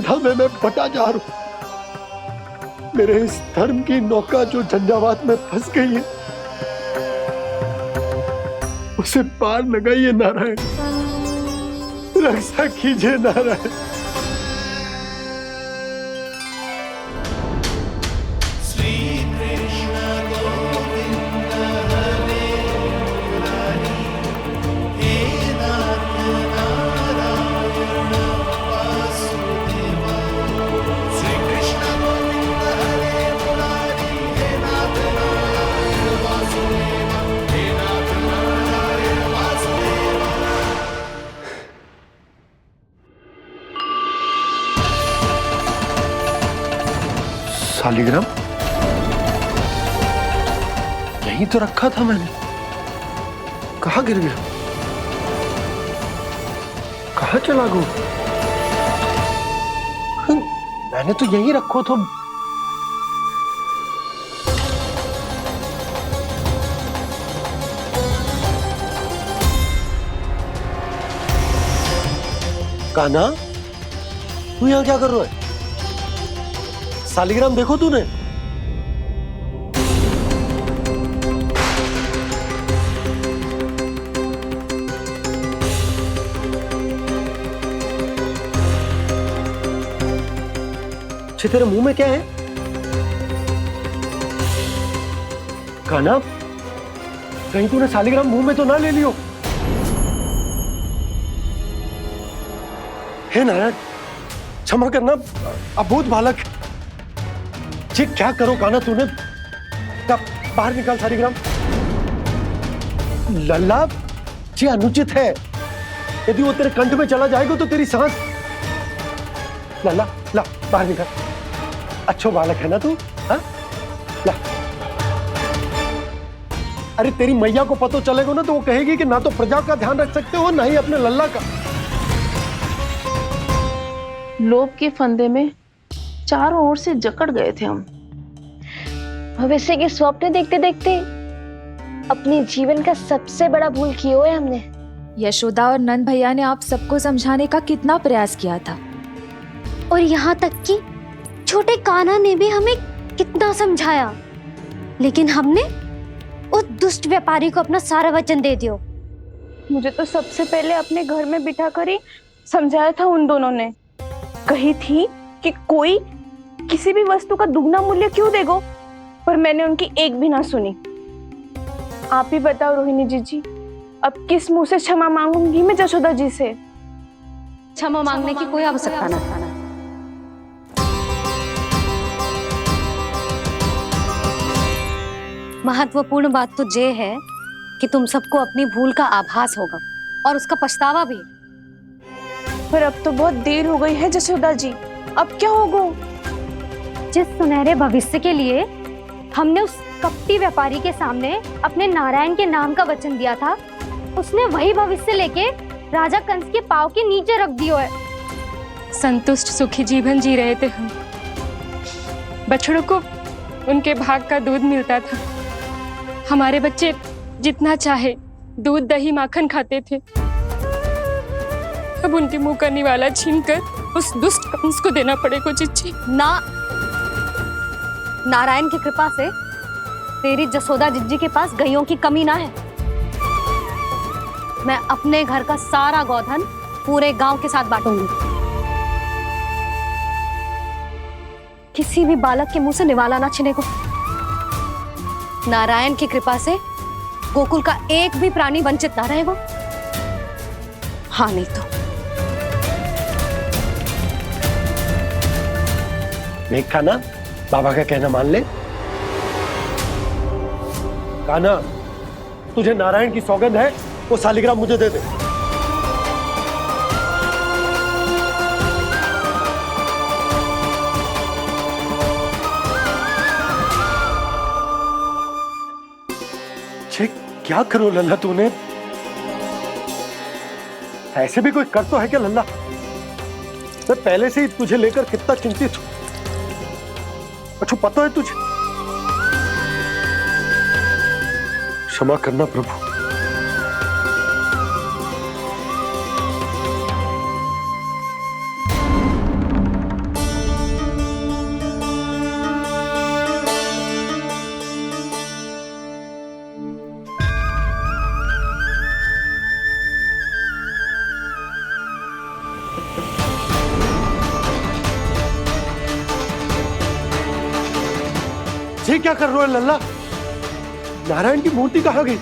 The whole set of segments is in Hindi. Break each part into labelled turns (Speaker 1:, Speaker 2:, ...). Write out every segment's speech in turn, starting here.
Speaker 1: में मैं बटा जा रहा हूं। मेरे इस धर्म की नौका जो झंझावात में फंस गई है, उसे पार लगाइए नारायण, रक्षा कीजिए नारायण। शालिग्राम यहीं तो रखा था मैंने, कहाँ गिर गया, कहाँ चला गया? मैंने तो यहीं रखो तो। कान्हा, तू यहाँ क्या कर रहा है? शालिग्राम देखो तूने? अच्छे, तेरे मुंह में क्या है? कान्हा, कहीं तूने शालिग्राम मुंह में तो ना ले लियो? हे नारायण, क्षमा करना, अबोध बालक। जी क्या करो कान्हा तूने? बाहर निकाल शालिग्राम। लल्ला, जी अनुचित है। यदि वो तेरे कंठ में चला जाएगा तो तेरी सांस। लल्ला, ला बाहर निकाल। अच्छो बालक है ना तू? हाँ, ला। अरे तेरी मैया को पता चलेगा ना तो वो कहेगी कि ना तो प्रजा का ध्यान रख सकते हो, ना ही अपने लल्ला का।
Speaker 2: लोभ के फंदे में चारों ओर से जकड़ गए थे हम।
Speaker 3: भविष्य के स्वप्न देखते देखते अपने जीवन का सबसे बड़ा भूल किया है हमने।
Speaker 4: यशोदा और नंद भैया ने आप सबको समझाने का कितना प्रयास किया था,
Speaker 3: और यहाँ तक कि छोटे कान्हा ने भी हमें कितना समझाया, लेकिन हमने उस दुष्ट व्यापारी को अपना सारा वचन दे दिया।
Speaker 2: मुझे तो सबसे पहले अपने घर में बिठा कर ही समझाया था उन दोनों ने। कही थी कि कोई किसी भी वस्तु का दुगना मूल्य क्यों देगा, पर मैंने उनकी एक भी ना सुनी। आप ही बताओ रोहिणी जी, अब किस मुंह से क्षमा मांगूंगी मैं जशोदा जी से?
Speaker 3: क्षमा मांगने की कोई आवश्यकता न था। महत्वपूर्ण बात तो ये है कि तुम सबको अपनी भूल का आभास होगा और उसका पछतावा भी।
Speaker 2: पर अब तो बहुत देर हो गई है जशोदा जी, अब क्या होगा?
Speaker 3: जिस सुनहरे भविष्य के लिए हमने उस कपटी व्यापारी के सामने अपने नारायण के नाम का वचन दिया था, उसने वही भविष्य लेके राजा कंस के पांव के नीचे रख दिया है।
Speaker 5: संतुष्ट सुखी जीवन जी रहे थे हम। बछड़ों को उनके भाग का दूध मिलता था। हमारे बच्चे जितना चाहे दूध दही माखन खाते थे। अब उनके मुंह का निवाला छीनकर उस दुष्ट कंस को देना पड़ेगा चिच्ची।
Speaker 3: ना, नारायण की कृपा से तेरी जसोदा जिज्जी के पास गैयों की कमी ना है। मैं अपने घर का सारा गोधन पूरे गांव के साथ बांटूंगी। किसी भी बालक के मुंह से निवाला ना छिने को। नारायण की कृपा से गोकुल का एक भी प्राणी वंचित ना रहेगा। हाँ नहीं तो
Speaker 1: देख कान्हा, बाबा का कहना मान ले। कान्हा, तुझे नारायण की सौगंध है, वो शालिग्राम मुझे दे दे। क्या करो लल्ला तूने? ऐसे भी कोई कर तो है क्या लल्ला? मैं पहले से ही तुझे लेकर कितना चिंतित हूं। अच्छा पता है तुझे? क्षमा करना प्रभु। ये क्या कर रहे हो लल्ला? नारायण की मूर्ति कहाँ गई?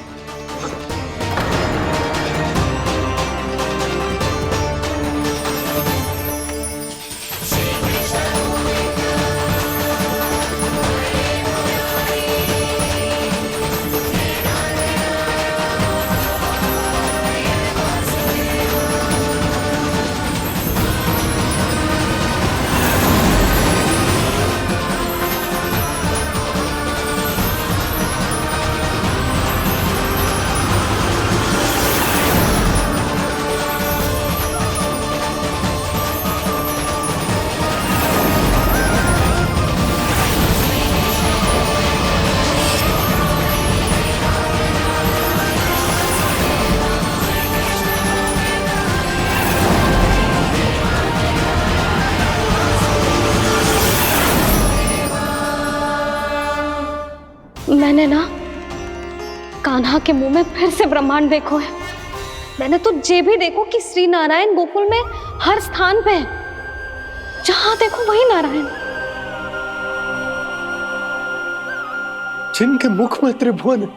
Speaker 2: मैंने ना कान्हा के मुंह में फिर से ब्रह्मांड देखो है। मैंने तो ये भी देखो कि श्री नारायण गोकुल में हर स्थान पे है, जहां देखो वही नारायण।
Speaker 1: जिनके मुख में त्रिभुवन है,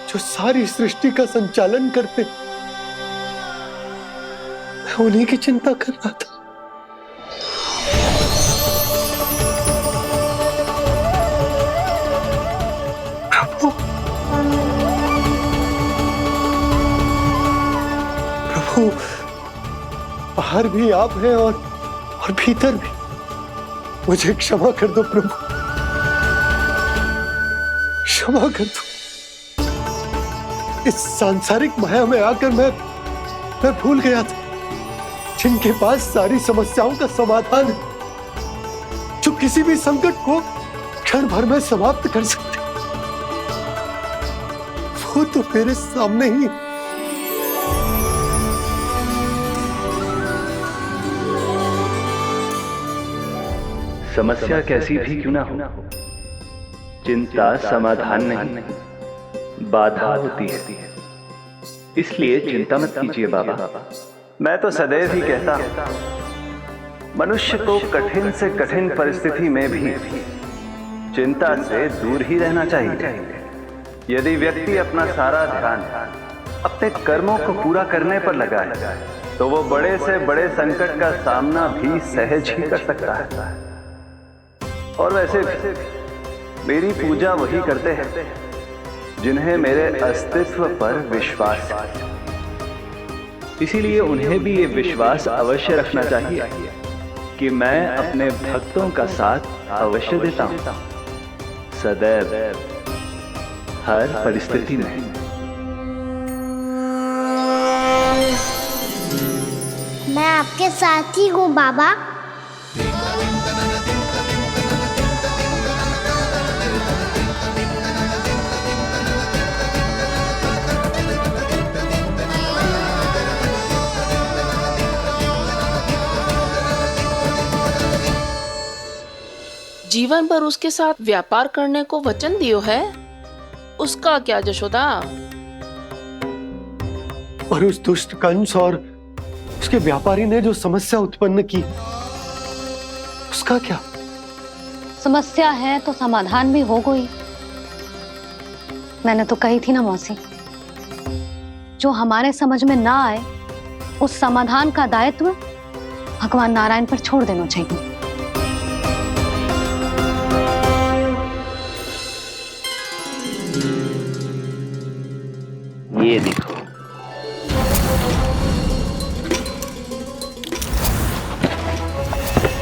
Speaker 1: जो सारी सृष्टि का संचालन करते, मैं उन्हीं की चिंता कर रहा था। प्रभु, बाहर भी आप हैं और भीतर भी। मुझे क्षमा कर दो प्रभु, क्षमा कर दो। इस सांसारिक माया में आकर मैं भूल गया था, जिनके पास सारी समस्याओं का समाधान है, जो किसी भी संकट को क्षण भर में समाप्त कर सकते, वो तो मेरे सामने ही।
Speaker 6: समस्या कैसी भी क्यों ना हो, चिंता समाधान नहीं, बाधा होती है। इसलिए चिंता मत कीजिए बाबा। मैं तो सदैव ही कहता हूं, मनुष्य को कठिन से कठिन परिस्थिति में भी चिंता से दूर ही रहना चाहिए। यदि व्यक्ति अपना सारा ध्यान अपने कर्मों को पूरा करने पर लगाए, तो वो बड़े से बड़े संकट का सामना भी सहज ही कर सकता है। और वैसे भी मेरी पूजा वही करते हैं जिन्हें मेरे अस्तित्व पर विश्वास है। इसीलिए उन्हें भी ये विश्वास अवश्य रखना चाहिए कि मैं अपने भक्तों का साथ अवश्य देता हूं, सदैव, हर परिस्थिति में।
Speaker 7: मैं आपके साथ ही हूँ बाबा।
Speaker 8: जीवन भर उसके साथ व्यापार करने को वचन दियो है, उसका क्या यशोदा?
Speaker 1: और उस दुष्ट कंस और उसके व्यापारी ने जो समस्या उत्पन्न की, उसका क्या?
Speaker 2: समस्या है तो समाधान भी हो गई। मैंने तो कही थी ना मौसी, जो हमारे समझ में ना आए उस समाधान का दायित्व भगवान नारायण पर छोड़ देना चाहिए।
Speaker 6: ये देखो,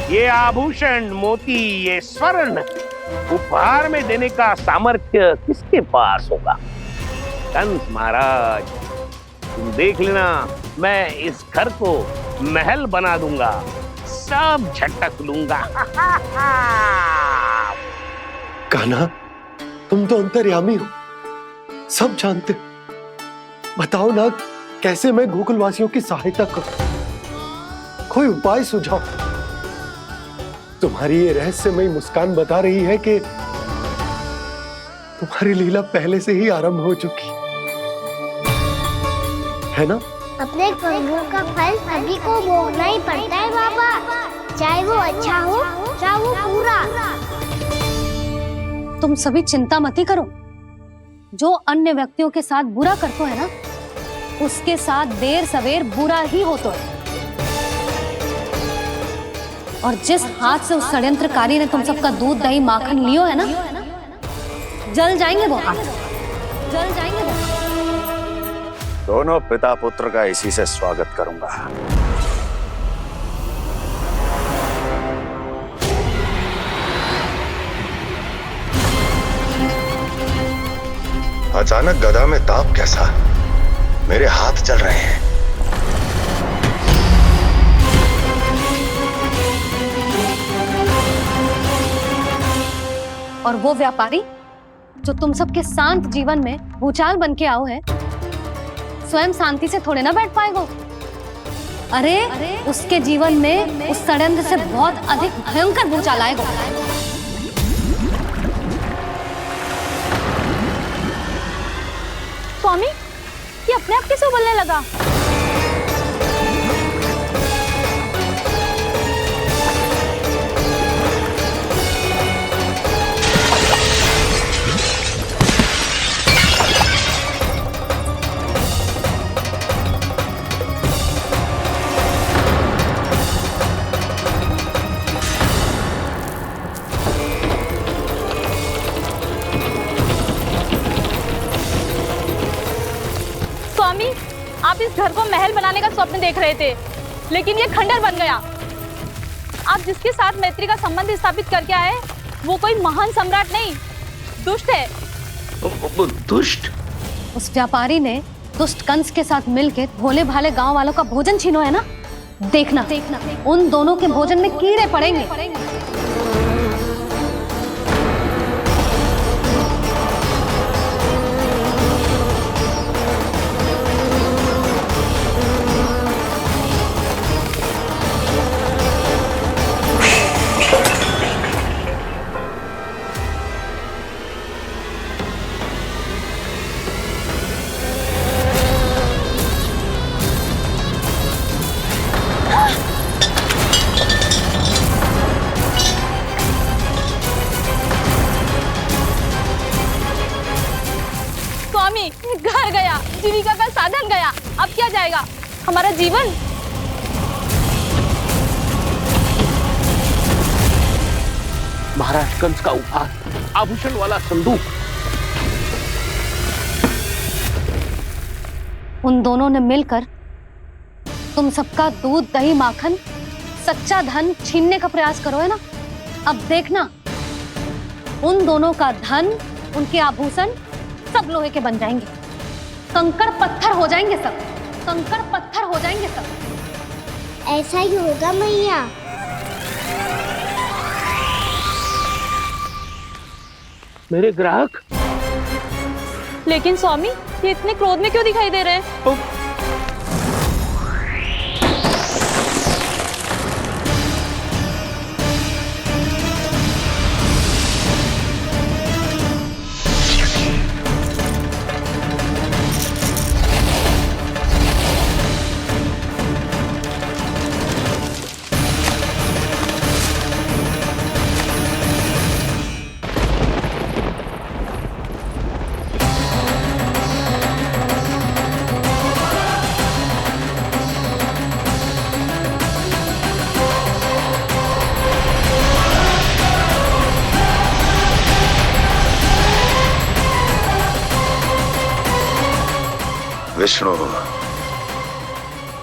Speaker 9: ये आभूषण, मोती, ये स्वर्ण उपहार में देने का सामर्थ्य किसके पास होगा? कंस महाराज, तुम देख लेना, मैं इस घर को महल बना दूंगा, सब झटक लूंगा।
Speaker 1: कान्हा, तुम तो अंतर्यामी हो, सब जानते हो। बताओ ना, कैसे मैं गोकुलवासियों की सहायता करूं? कोई उपाय सुझाओ। तुम्हारी ये रहस्यमयी मुस्कान बता रही है कि तुम्हारी लीला पहले से ही आरंभ हो चुकी है ना?
Speaker 7: अपने कर्मों का फल सभी को भोगना ही पड़ता है बाबा, चाहे वो अच्छा हो चाहे वो बुरा।
Speaker 2: तो
Speaker 3: तुम सभी चिंता मत ही करो। जो अन्य व्यक्तियों के साथ बुरा करते है ना, उसके साथ देर सवेर बुरा ही होता है। और जिस हाथ से उस षड्यंत्रकारी ने तुम सबका दूध दही माखन लियो है ना, जल जाएंगे वो हाथ, जल जाएंगे वो हाथ।
Speaker 10: दोनों पिता पुत्र का इसी से स्वागत करूंगा। अचानक गदा में ताप कैसा? मेरे हाथ चल रहे हैं।
Speaker 3: और वो व्यापारी जो तुम सबके शांत जीवन में भूचाल बन के आओ है, स्वयं शांति से थोड़े ना बैठ पाएगो। अरे उसके जीवन में उस षड्यंत्र से बहुत अधिक भयंकर भूचाल आएगा।
Speaker 2: स्वामी, ये अपने आप कैसे उबलने लगा? स्वामी, आप इस घर को महल बनाने का स्वप्न देख रहे थे, लेकिन ये खंडर बन गया। आप जिसके साथ मैत्री का संबंध स्थापित करके आए, वो कोई महान सम्राट नहीं, दुष्ट है।
Speaker 6: दुष्ट?
Speaker 3: उस व्यापारी ने दुष्ट कंस के साथ मिलकर भोले भाले गांव वालों का भोजन छीनो है ना। देखना उन दोनों के भोजन में कीड़े पड़ेंगे।
Speaker 2: घर गया, जीविका का साधन गया, अब क्या जाएगा हमारा जीवन?
Speaker 9: महाराज कंस का उपहार, आभूषण वाला संदूक।
Speaker 3: उन दोनों ने मिलकर तुम सबका दूध दही माखन सच्चा धन छीनने का प्रयास करो है ना। अब देखना उन दोनों का धन, उनके आभूषण सब लोहे के बन जाएंगे, कंकड़ पत्थर हो जाएंगे सब, कंकड़ पत्थर हो जाएंगे सब।
Speaker 7: ऐसा ही होगा मैया।
Speaker 9: मेरे ग्राहक।
Speaker 2: लेकिन स्वामी, ये इतने क्रोध में क्यों दिखाई दे रहे हैं?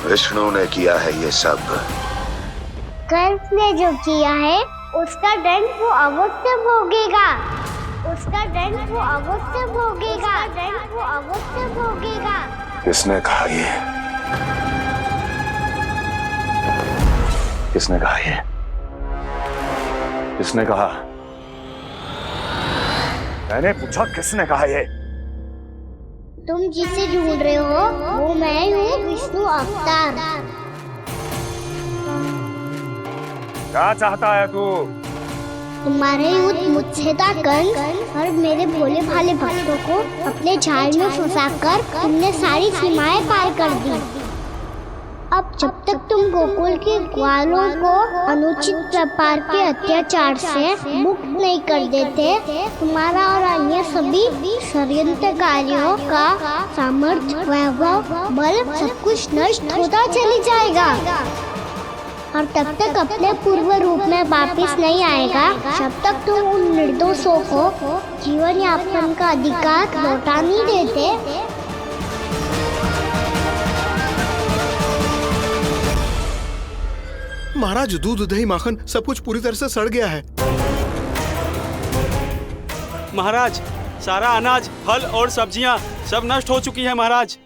Speaker 10: विष्णु ने किया है ये सब।
Speaker 7: कंस ने जो किया है उसका दंड वो अवश्य भोगेगा, उसका दंड वो अवश्य भोगेगा, दंड वो अवश्य भोगेगा।
Speaker 10: किसने कहा ये? किसने कहा ये? किसने कहा? मैंने पूछा किसने कहा ये?
Speaker 7: तुम जिसे ढूंढ रहे हो वो मैं हूँ, विष्णु अवतार।
Speaker 10: क्या चाहता है तू?
Speaker 7: तुम्हारे युद्ध मुच्छेदा कंस और मेरे भोले भाले भक्तों को अपने जाल में फंसाकर तुमने सारी सीमाएं पार कर दी। अब जब तक तुम गोकुल के ग्वालों को अनुचित प्रकार के अत्याचार से मुक्त नहीं कर देते, तुम्हारा और अन्य सभी षड्यंत्रकारियों का सामर्थ्य, वैभव, बल सब कुछ नष्ट होता चली जाएगा और तब तक अपने पूर्व रूप में वापस नहीं आएगा जब तक तुम उन निर्दोषों को जीवन यापन का अधिकार लौटा नहीं देते।
Speaker 11: महाराज, दूध, दही, माखन सब कुछ पूरी तरह से सड़ गया है।
Speaker 12: महाराज, सारा अनाज, फल और सब्जियां सब नष्ट हो चुकी हैं महाराज।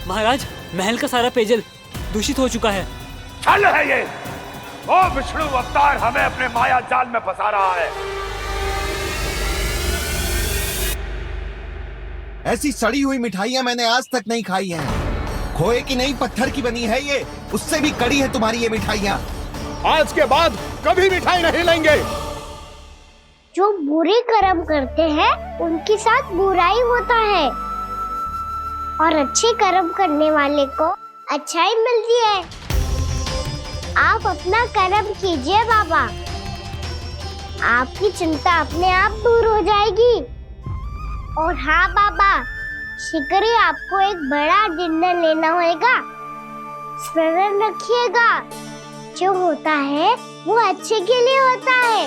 Speaker 13: महाराज, महल का सारा पेयजल दूषित हो चुका है।
Speaker 9: छल है ये। वो विष्णु अवतार हमें अपने माया जाल में फंसा रहा है।
Speaker 14: ऐसी सड़ी हुई मिठाइयाँ मैंने आज तक नहीं खाई हैं। खोए की नहीं, पत्थर की बनी है ये, उससे भी कड़ी है तुम्हारी ये मिठाइयाँ।
Speaker 11: आज के बाद कभी मिठाई नहीं लेंगे।
Speaker 7: जो बुरे कर्म करते हैं उनके साथ बुराई होता है और अच्छे कर्म करने वाले को अच्छाई मिलती है। आप अपना कर्म कीजिए बाबा, आपकी चिंता अपने आप दूर हो जाएगी। और हाँ बाबा, शीघ्र ही आपको एक बड़ा निर्णय लेना होगा। स्मरण रखिएगा, जो होता है वो अच्छे के लिए होता है।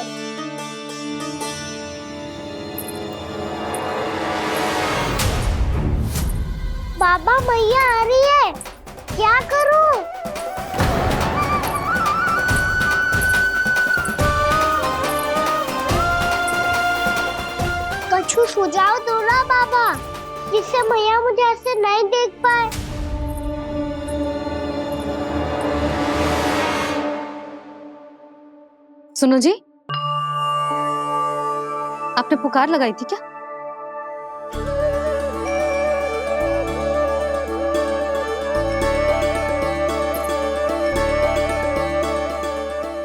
Speaker 7: बाबा, मैया आ रही है, क्या करूं? कछु सुझाव दो ना बाबा, जिससे मैया मुझे ऐसे नहीं देख पाए।
Speaker 3: सुनो जी, आपने पुकार लगाई थी क्या?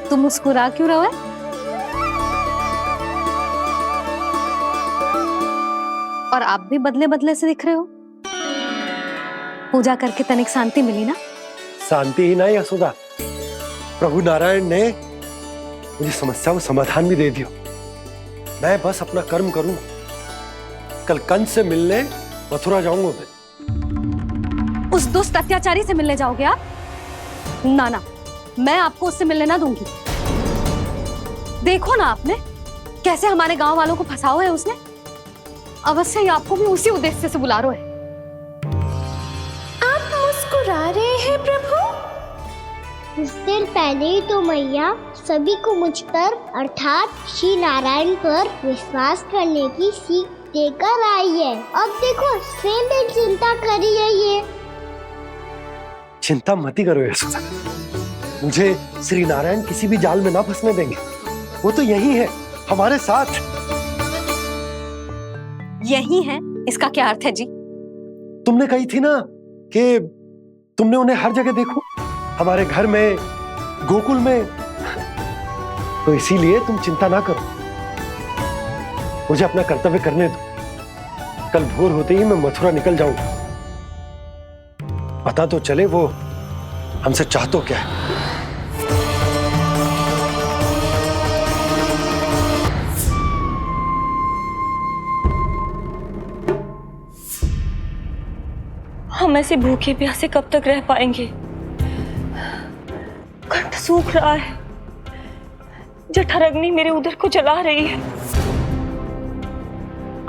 Speaker 3: तुम मुस्कुरा क्यों रहे हो? और आप भी बदले बदले से दिख रहे हो। पूजा करके तनिक शांति मिली ना?
Speaker 1: शांति ही नहीं यशोदा, प्रभु नारायण ने मुझे समस्या को समाधान भी दे दिया। मैं बस अपना कर्म करूं। कल कंस से मिलने मथुरा जाऊंगा मैं।
Speaker 3: उस दुष्ट अत्याचारी से मिलने जाओगे आप? ना ना, मैं आपको उससे मिलने ना दूंगी। देखो ना आपने कैसे हमारे गांव वालों को फंसाओ है उसने। अवश्य ही आपको भी उसी उद्देश्य से बुला रहा है।
Speaker 7: आप मुस्कुरा रहे हैं प्रभु? कुछ देर पहले ही तो मैया सभी को मुझ पर अर्थात श्री नारायण पर विश्वास करने की सीख देकर आई है। अब देखो स्वयं चिंता करी है ये।
Speaker 1: चिंता मत ही करो यशोदा, मुझे श्री नारायण किसी भी जाल में ना फंसने देंगे। वो तो यही है हमारे साथ।
Speaker 3: यही है, इसका क्या अर्थ है जी?
Speaker 1: तुमने कही थी ना कि तुमने उन्हें हर जगह देखो, हमारे घर में, गोकुल में। तो इसीलिए तुम चिंता ना करो, मुझे अपना कर्तव्य करने दो। कल भोर होते ही मैं मथुरा निकल जाऊंगा। पता तो चले वो हमसे चाहतो क्या है।
Speaker 2: हम ऐसे भूखे प्यासे कब तक रह पाएंगे? कंठ सूख रहा है, जठराग्नि मेरे उदर को जला रही है।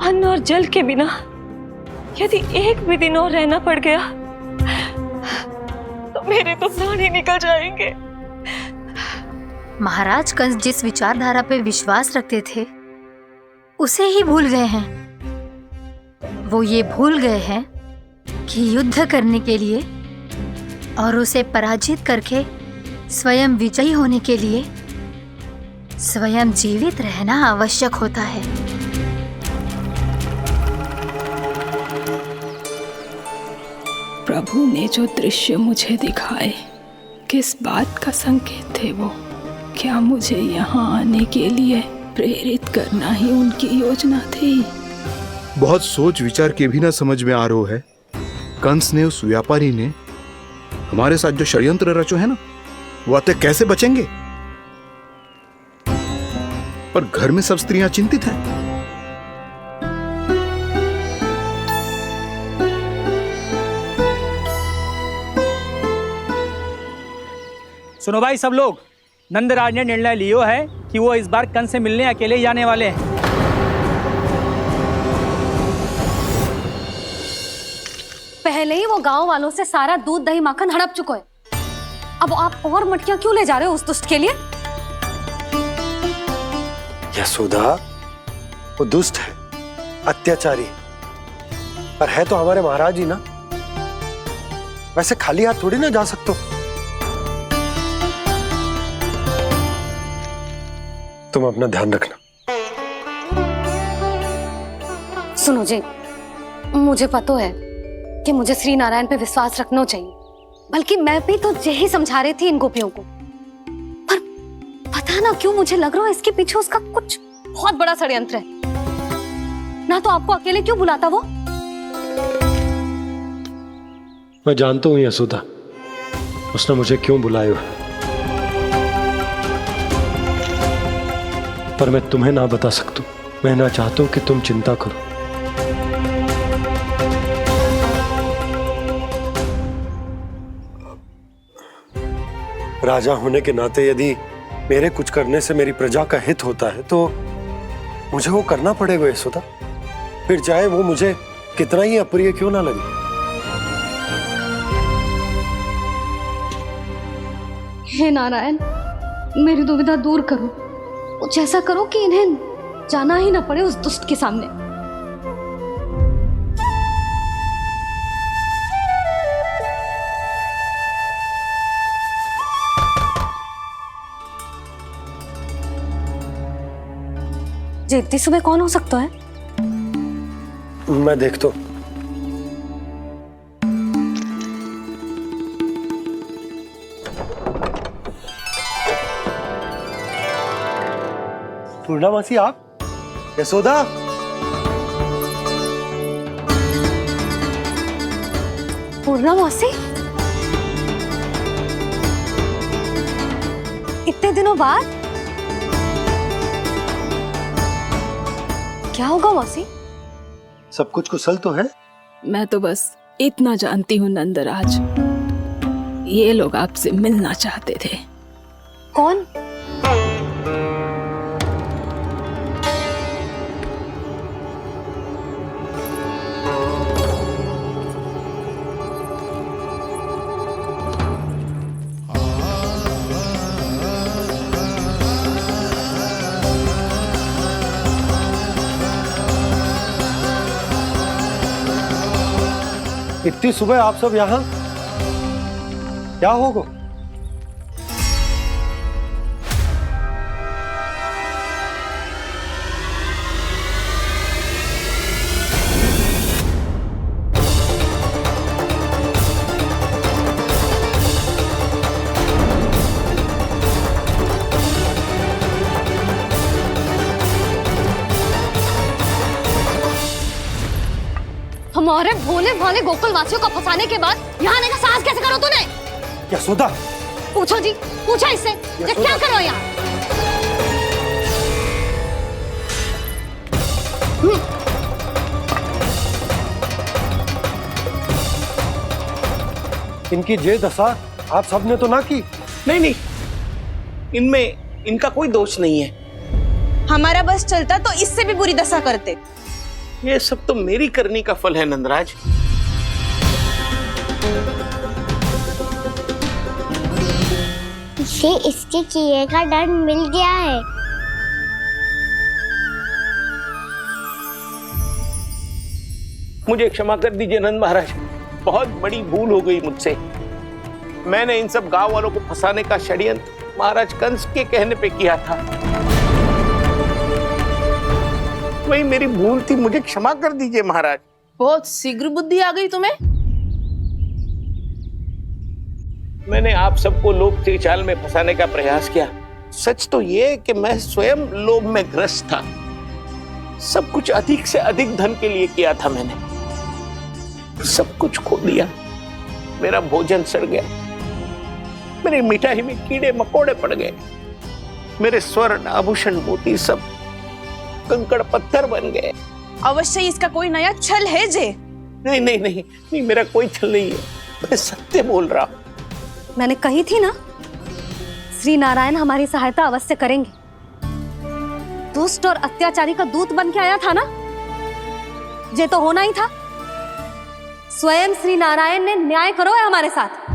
Speaker 2: अन्न और जल के बिना यदि एक भी दिन और रहना पड़ गया तो मेरे तो प्राण ही निकल जाएंगे।
Speaker 3: महाराज कंस जिस विचारधारा पे विश्वास रखते थे उसे ही भूल गए हैं। वो ये भूल गए हैं कि युद्ध करने के लिए और उसे पराजित करके स्वयं विजयी होने के लिए स्वयं जीवित रहना आवश्यक होता है।
Speaker 15: प्रभु ने जो दृश्य मुझे दिखाए, किस बात का संकेत थे वो? क्या मुझे यहाँ आने के लिए प्रेरित करना ही उनकी योजना थी?
Speaker 11: बहुत सोच विचार के भी ना समझ में आ रहा है कंस ने, उस व्यापारी ने हमारे साथ जो षड्यंत्र रचो है ना, वो अतः कैसे बचेंगे? पर घर में सब स्त्रियां चिंतित हैं।
Speaker 13: सुनो भाई सब लोग, नंदराज ने निर्णय लियो है कि वो इस बार कंस से मिलने अकेले ही आने वाले हैं।
Speaker 3: पहले ही वो गांव वालों से सारा दूध दही माखन हड़प चुका है, अब आप और मटकियां क्यों ले जा रहे हो उस दुष्ट के लिए?
Speaker 1: यशोदा, वो दुष्ट है, अत्याचारी, पर है तो हमारे महाराज ही ना। वैसे खाली हाथ थोड़ी ना जा सकते। तुम अपना ध्यान रखना।
Speaker 3: सुनो जी, मुझे पता है कि मुझे श्री नारायण पे विश्वास रखना चाहिए, बल्कि मैं भी तो यही समझा रही थी इन गोपियों को, पर पता ना क्यों मुझे लग रहा है इसके पीछे उसका कुछ बहुत बड़ा षड्यंत्र है। ना तो आपको अकेले क्यों बुलाता वो?
Speaker 1: मैं जानता हूं यशोदा, उसने मुझे क्यों बुलाया है, पर मैं तुम्हें ना बता सकता। मैं ना चाहता हूं कि तुम चिंता करो। राजा होने के नाते यदि मेरे कुछ करने से मेरी प्रजा का हित होता है तो मुझे वो करना पड़ेगा यशोदा, फिर चाहे वो मुझे कितना ही अप्रिय क्यों ना लगे।
Speaker 3: हे नारायण, मेरी दुविधा दूर करो, कुछ ऐसा करो कि इन्हें जाना ही ना पड़े उस दुष्ट के सामने। जी इतनी सुबह कौन हो सकता है?
Speaker 1: मैं देखता हूं। पूर्णा मासी, आप? यशोदा,
Speaker 3: पूर्णा मासी, इतने दिनों बाद? क्या होगा मौसी?
Speaker 1: सब कुछ कुशल तो है?
Speaker 15: मैं तो बस इतना जानती हूँ नंदराज, ये लोग आपसे मिलना चाहते थे।
Speaker 3: कौन?
Speaker 1: इतनी सुबह आप सब यहाँ? क्या होगा?
Speaker 3: हमारे भोले भाले गोकुल वासियों को फंसाने के बाद यहाँ आने का साहस कैसे करो तूने?
Speaker 1: यशोदा,
Speaker 3: पूछो जी, पूछो इससे, ये क्या करो यहाँ?
Speaker 1: इनकी ये दशा आप सबने तो ना की?
Speaker 9: नहीं नहीं, इनमें इनका कोई दोष नहीं है।
Speaker 2: हमारा बस चलता तो इससे भी बुरी दशा करते।
Speaker 9: ये सब तो मेरी करनी का फल है नंदराज।
Speaker 7: इसे इसके किए का दंड मिल गया है।
Speaker 9: मुझे क्षमा कर दीजिए नंद महाराज, बहुत बड़ी भूल हो गई मुझसे। मैंने इन सब गांव वालों को फंसाने का षड्यंत्र महाराज कंस के कहने पे किया था। वही मेरी भूल थी, मुझे क्षमा कर दीजिए महाराज।
Speaker 8: बहुत शीघ्र बुद्धि आ गई तुम्हें।
Speaker 9: मैंने आप सबको लोभ के जाल में फंसाने का प्रयास किया। सच तो ये कि मैं स्वयं लोभ में ग्रस्त था। सब कुछ अधिक से अधिक धन के लिए किया था मैंने। सब कुछ खो दिया। मेरा भोजन सड़ गया, मेरी मिठाई में कीड़े मकोड़े पड़ गए, मेरे स्वर्ण आभूषण मोती सब कंकड़ पत्थर बन गए।
Speaker 2: अवश्य इसका कोई नया छल है जे।
Speaker 9: नहीं नहीं नहीं नहीं, मेरा कोई छल नहीं है, मैं सत्य बोल रहा हूं।
Speaker 3: मैंने कही थी ना, श्री नारायण हमारी सहायता अवश्य करेंगे। दुष्ट और अत्याचारी का दूत बन के आया था ना, ये तो होना ही था। स्वयं श्री नारायण ने न्याय करो है हमारे साथ।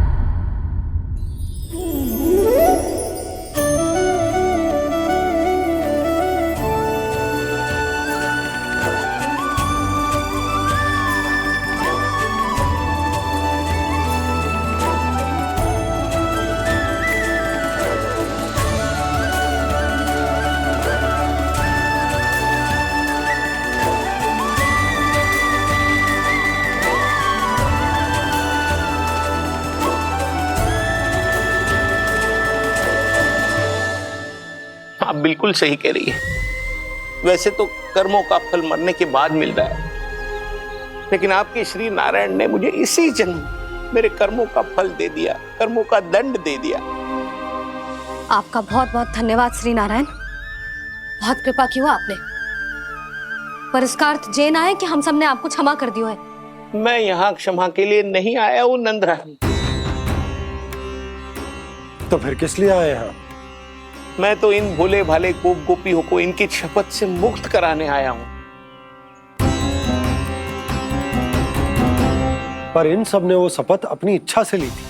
Speaker 9: आप बिल्कुल सही कह रही है। वैसे तो कर्मों का फल मरने के बाद मिल रहा है, लेकिन आपके श्री नारायण ने मुझे इसी जन्म मेरे कर्मों का फल दे दिया, कर्मों का दंड दे दिया।
Speaker 3: आपका बहुत बहुत धन्यवाद श्री नारायण, बहुत कृपा की हो आपने। पर इसका अर्थ ये ना है कि हम सब ने आपको क्षमा कर दिया है।
Speaker 9: मैं यहाँ क्षमा के लिए नहीं आया हूँ नंदरानी।
Speaker 1: तो फिर किस लिए आए हैं?
Speaker 9: मैं तो इन भोले भाले गोप गोपियों को इनकी शपथ से मुक्त कराने आया हूं।
Speaker 1: पर इन सब ने वो शपथ अपनी इच्छा से ली थी,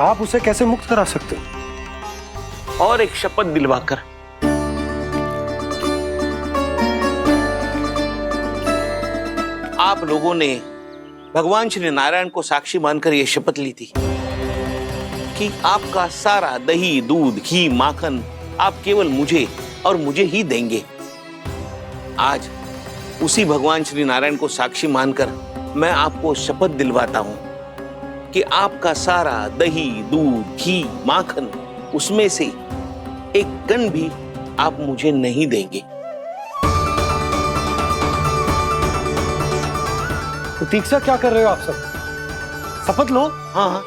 Speaker 1: आप उसे कैसे मुक्त करा सकते हो?
Speaker 9: और एक शपथ दिलवाकर। आप लोगों ने भगवान श्री नारायण को साक्षी मानकर यह शपथ ली थी कि आपका सारा दही, दूध, घी, माखन आप केवल मुझे और मुझे ही देंगे। आज उसी भगवान श्री नारायण को साक्षी मानकर मैं आपको शपथ दिलवाता हूं कि आपका सारा दही, दूध, घी, माखन, उसमें से एक कण भी आप मुझे नहीं देंगे।
Speaker 1: तो तीक्षा क्या कर रहे हो आप सब? शपथ लो।
Speaker 9: हाँ हाँ,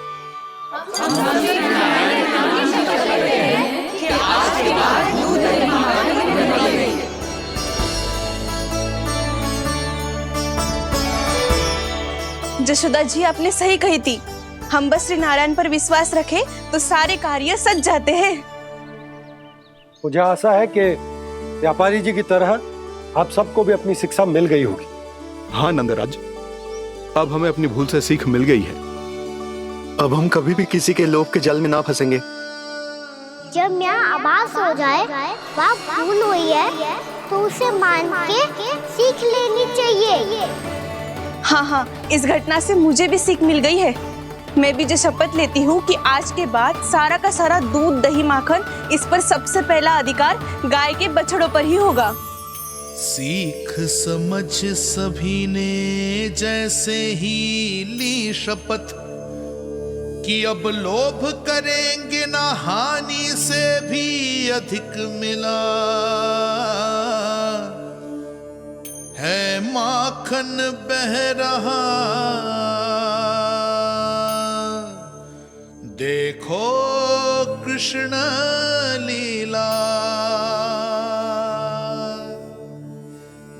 Speaker 2: जशोदा जी आपने सही कही थी, हम बस श्री नारायण पर विश्वास रखें तो सारे कार्य सज जाते हैं।
Speaker 1: मुझे आशा है कि व्यापारी जी की तरह आप सबको भी अपनी शिक्षा मिल गई होगी।
Speaker 11: हाँ नंदराज, अब हमें अपनी भूल से सीख मिल गई है।
Speaker 10: अब हम कभी भी किसी के लोभ के जल में ना फंसेंगे।
Speaker 7: जब मैं आभास हो जाए वहाँ भूल हुई है तो उसे मान के सीख लेनी चाहिए।
Speaker 2: हाँ हाँ, इस घटना से मुझे भी सीख मिल गई है। मैं भी जो शपथ लेती हूँ कि आज के बाद सारा का सारा दूध, दही, माखन, इस पर सबसे पहला अधिकार गाय के बछड़ों पर ही होगा।
Speaker 14: सीख समझ सभी ने जैसे ही ली शपथ कि अब लोभ करेंगे ना हानि से भी अधिक मिला है, माखन बह रहा देखो कृष्ण लीला,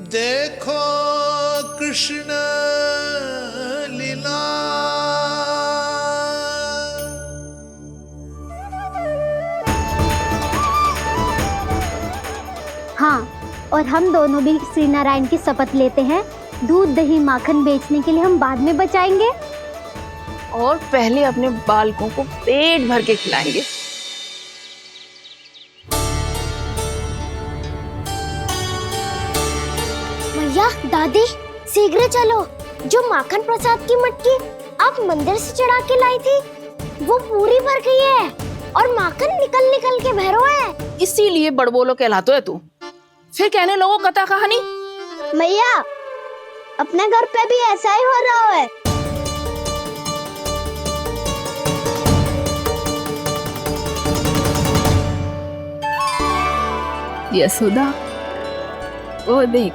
Speaker 14: देखो कृष्ण लीला।
Speaker 7: हाँ, और हम दोनों भी श्री नारायण की शपथ लेते हैं, दूध, दही, माखन बेचने के लिए हम बाद में बचाएंगे
Speaker 8: और पहले अपने बालकों को पेट भर के खिलाएंगे।
Speaker 7: भैया, दादी, शीघ्र चलो। जो माखन प्रसाद की मटकी आप मंदिर से चढ़ा के लाई थी, वो पूरी भर गई है और माखन निकल निकल के बह रहा है।
Speaker 8: इसीलिए बड़बोलो कहलाते है तू। फिर कहने लोगों कथा कहानी।
Speaker 7: भैया, अपने घर पे भी ऐसा ही हो रहा है।
Speaker 15: यशोदा, वो देख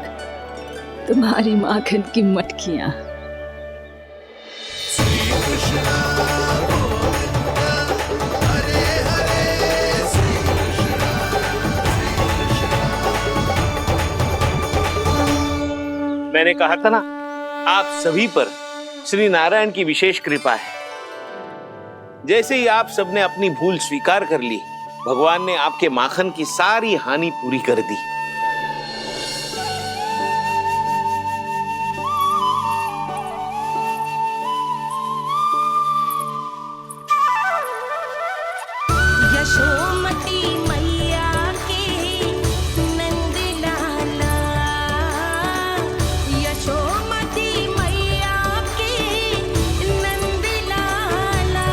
Speaker 15: तुम्हारी माखन की मटकियां।
Speaker 9: मैंने कहा था ना, आप सभी पर श्री नारायण की विशेष कृपा है। जैसे ही आप सबने अपनी भूल स्वीकार कर ली, भगवान ने आपके माखन की सारी हानि पूरी कर दी।
Speaker 16: यशोमती मैया के नंद लाला, यशोमती मैया के नंद लाला,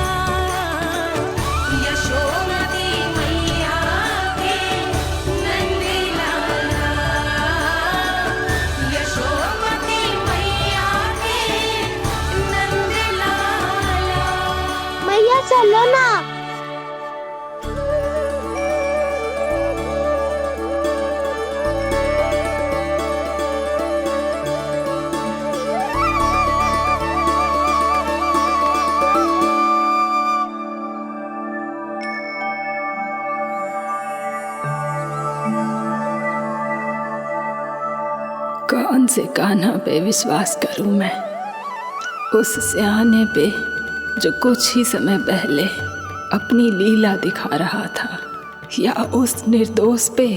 Speaker 16: यशोमती मैया के नंद लाला, यशोमती मैया के नंद लाला।
Speaker 7: मैया चलो ना।
Speaker 15: कौन से कान्हा पे विश्वास करूं मैं, उस सियाने पे जो कुछ ही समय पहले अपनी लीला दिखा रहा था, या उस निर्दोष पे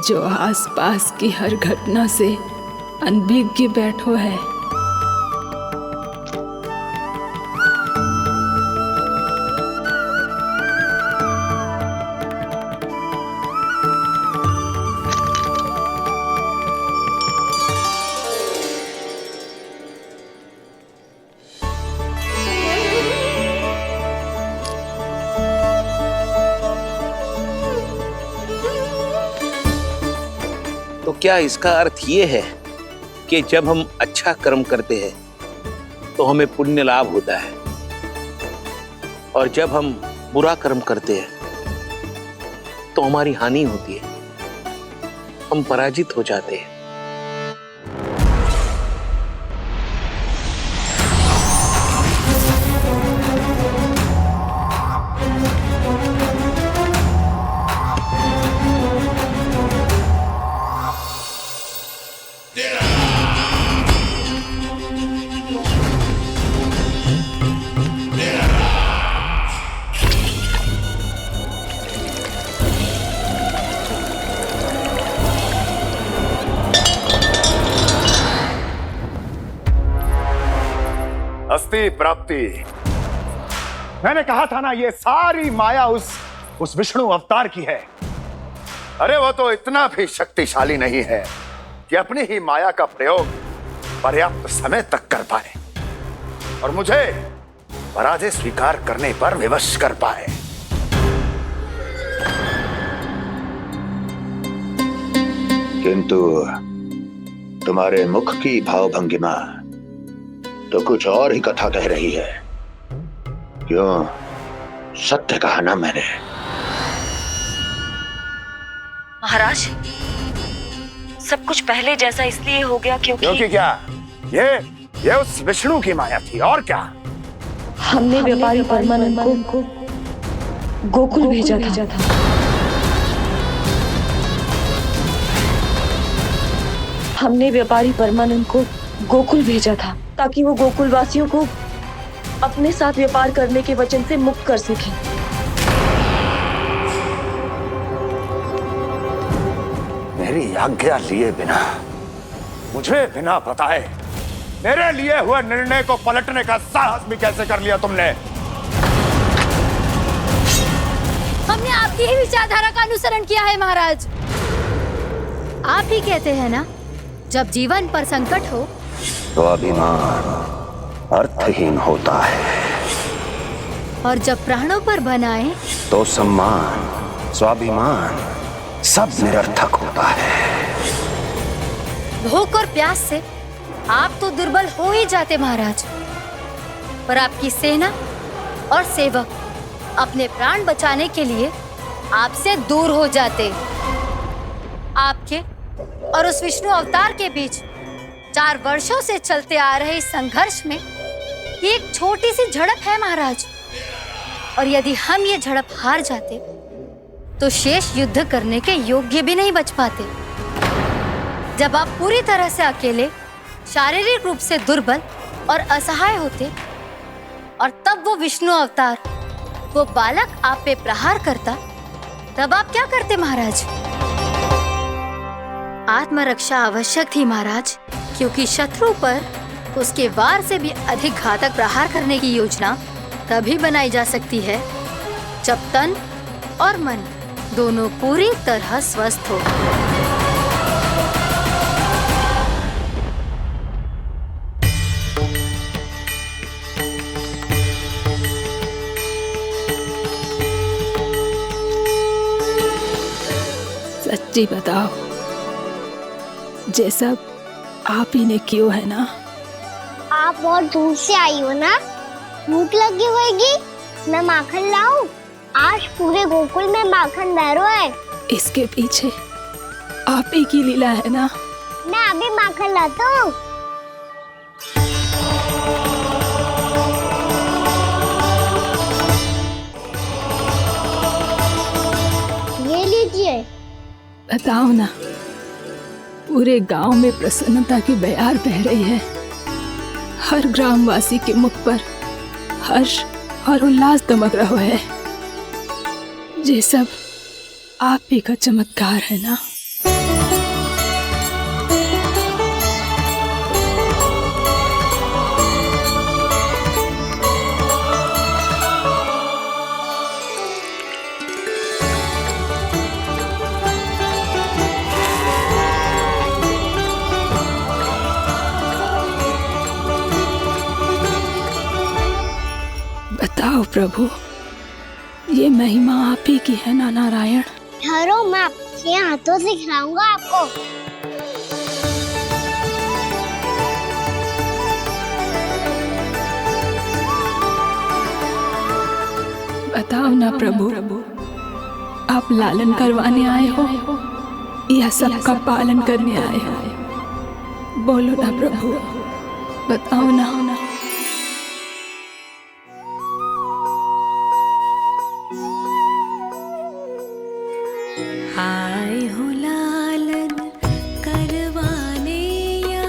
Speaker 15: जो आसपास की हर घटना से अनभिज्ञ बैठो है।
Speaker 9: तो क्या इसका अर्थ ये है कि जब हम अच्छा कर्म करते हैं तो हमें पुण्य लाभ होता है, और जब हम बुरा कर्म करते हैं तो हमारी हानि होती है, हम पराजित हो जाते हैं?
Speaker 10: अस्ति प्राप्ति। मैंने कहा था ना, ये सारी माया उस विष्णु अवतार की है। अरे वो तो इतना भी शक्तिशाली नहीं है कि अपनी ही माया का प्रयोग पर्याप्त समय तक कर पाए और मुझे पराजय स्वीकार करने पर विवश कर पाए। किंतु तुम्हारे मुख की भावभंगिमा तो कुछ और ही कथा कह रही है। क्यों? सत्य कहा ना मैंने।
Speaker 17: महाराज, सब कुछ पहले जैसा इसलिए हो गया क्योंकि
Speaker 10: क्या? ये उस विष्णु की माया थी, और क्या?
Speaker 17: हमने व्यापारी परमानंद को गोकुल भेजा था। हमने व्यापारी परमानंद को गोकुल भेजा था ताकि वो गोकुल वासियों को अपने साथ व्यापार करने के वचन से मुक्त कर सके।
Speaker 10: मेरी आज्ञा लिए बिना, मुझे बिना बताए मेरे लिए हुए निर्णय को पलटने का साहस भी कैसे कर लिया तुमने?
Speaker 3: हमने आपकी ही विचारधारा का अनुसरण किया है महाराज। आप ही कहते हैं ना, जब जीवन पर संकट हो
Speaker 10: तो अभिमान अर्थहीन होता है,
Speaker 3: और जब प्राणों पर बनाए
Speaker 10: तो सम्मान स्वाभिमान सब निरर्थक होता है।
Speaker 3: भूख और प्यास से आप तो दुर्बल हो ही जाते महाराज, पर आपकी सेना और सेवक अपने प्राण बचाने के लिए आपसे दूर हो जाते। आपके और उस विष्णु अवतार के बीच 4 वर्षों से चलते आ रहे इस संघर्ष में ये एक छोटी सी झड़प है महाराज, और यदि हम ये झड़प हार जाते तो शेष युद्ध करने के योग्य भी नहीं बच पाते। जब आप पूरी तरह से अकेले, शारीरिक रूप से दुर्बल और असहाय होते, और तब वो विष्णु अवतार, वो बालक आप पे प्रहार करता, तब आप क्या करते महाराज? आत्मरक्षा आवश्यक थी महाराज, क्योंकि शत्रु पर उसके वार से भी अधिक घातक प्रहार करने की योजना तभी बनाई जा सकती है जब तन और मन दोनों पूरी तरह स्वस्थ हो।
Speaker 15: सच्ची बताओ, ये सब आप ही ने क्यों है ना?
Speaker 7: आप बहुत दूर से आई हो ना, भूख लगी होगी। मैं माखन लाऊं? आज पूरे गोकुल में माखन बह रहा है।
Speaker 15: इसके पीछे आप ही की लीला है ना?
Speaker 7: मैं अभी माखन लाता हूँ। ये लीजिए।
Speaker 15: बताओ ना, पूरे गांव में प्रसन्नता की बयार बह रही है। हर ग्रामवासी के मुख पर हर्ष और उल्लास दमक रहा है। ये सब आप ही का चमत्कार है ना? बताओ प्रभु, ये महिमा आप ही की है ना नारायण?
Speaker 7: ठहरो, मैं अपने हाथों से खिलाऊंगा आपको।
Speaker 15: बताओ ना प्रभु, आप लालन करवाने आए हो या सबका पालन करने आए हो? बोलो ना प्रभु, बताओ ना।
Speaker 16: आए हो लालन करवाने या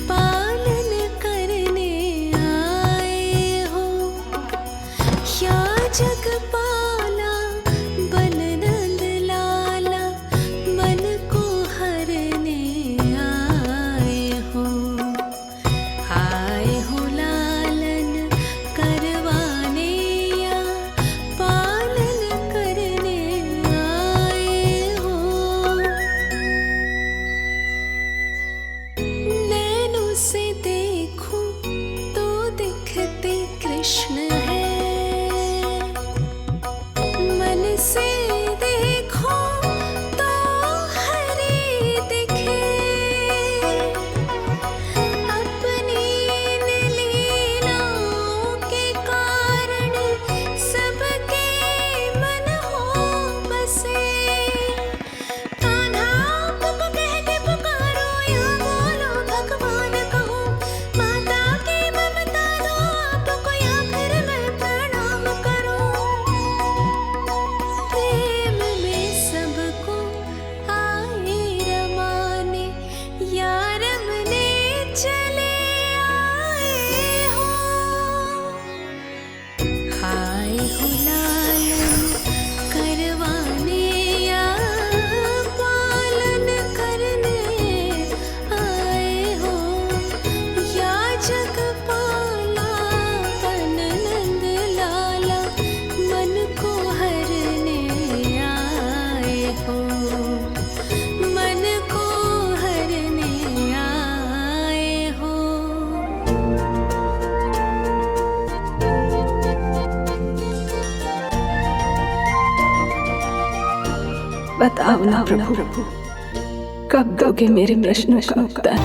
Speaker 16: पालन करने आए हो, या जगपाला बन नंद लाला मन को हरने आए हो। आए हो लालन करवाने या पालन करने आए हो। नैनों से देखूं तो दिखते कृष्ण है, मन से देखो तो हरि दिखे। अपनी इन लीलाओं के कारण सबके मन हो बसे। कान्हा आपको कह के पुकारो या बोलो भगवान कहो, माता की ममता दो आपको या फिर मैं प्रणाम करूं। प्रेम में सबको आए रमाने, या रमने चले आए हो। आए हो लालन करवाने या पालन करने आए हो, या जगपाला बन नंद लाला मन को हरने आए हो। मन को हरने आए हो।
Speaker 15: बताओ ना प्रभु, कब दोगे मेरे प्रश्नों का उत्तर?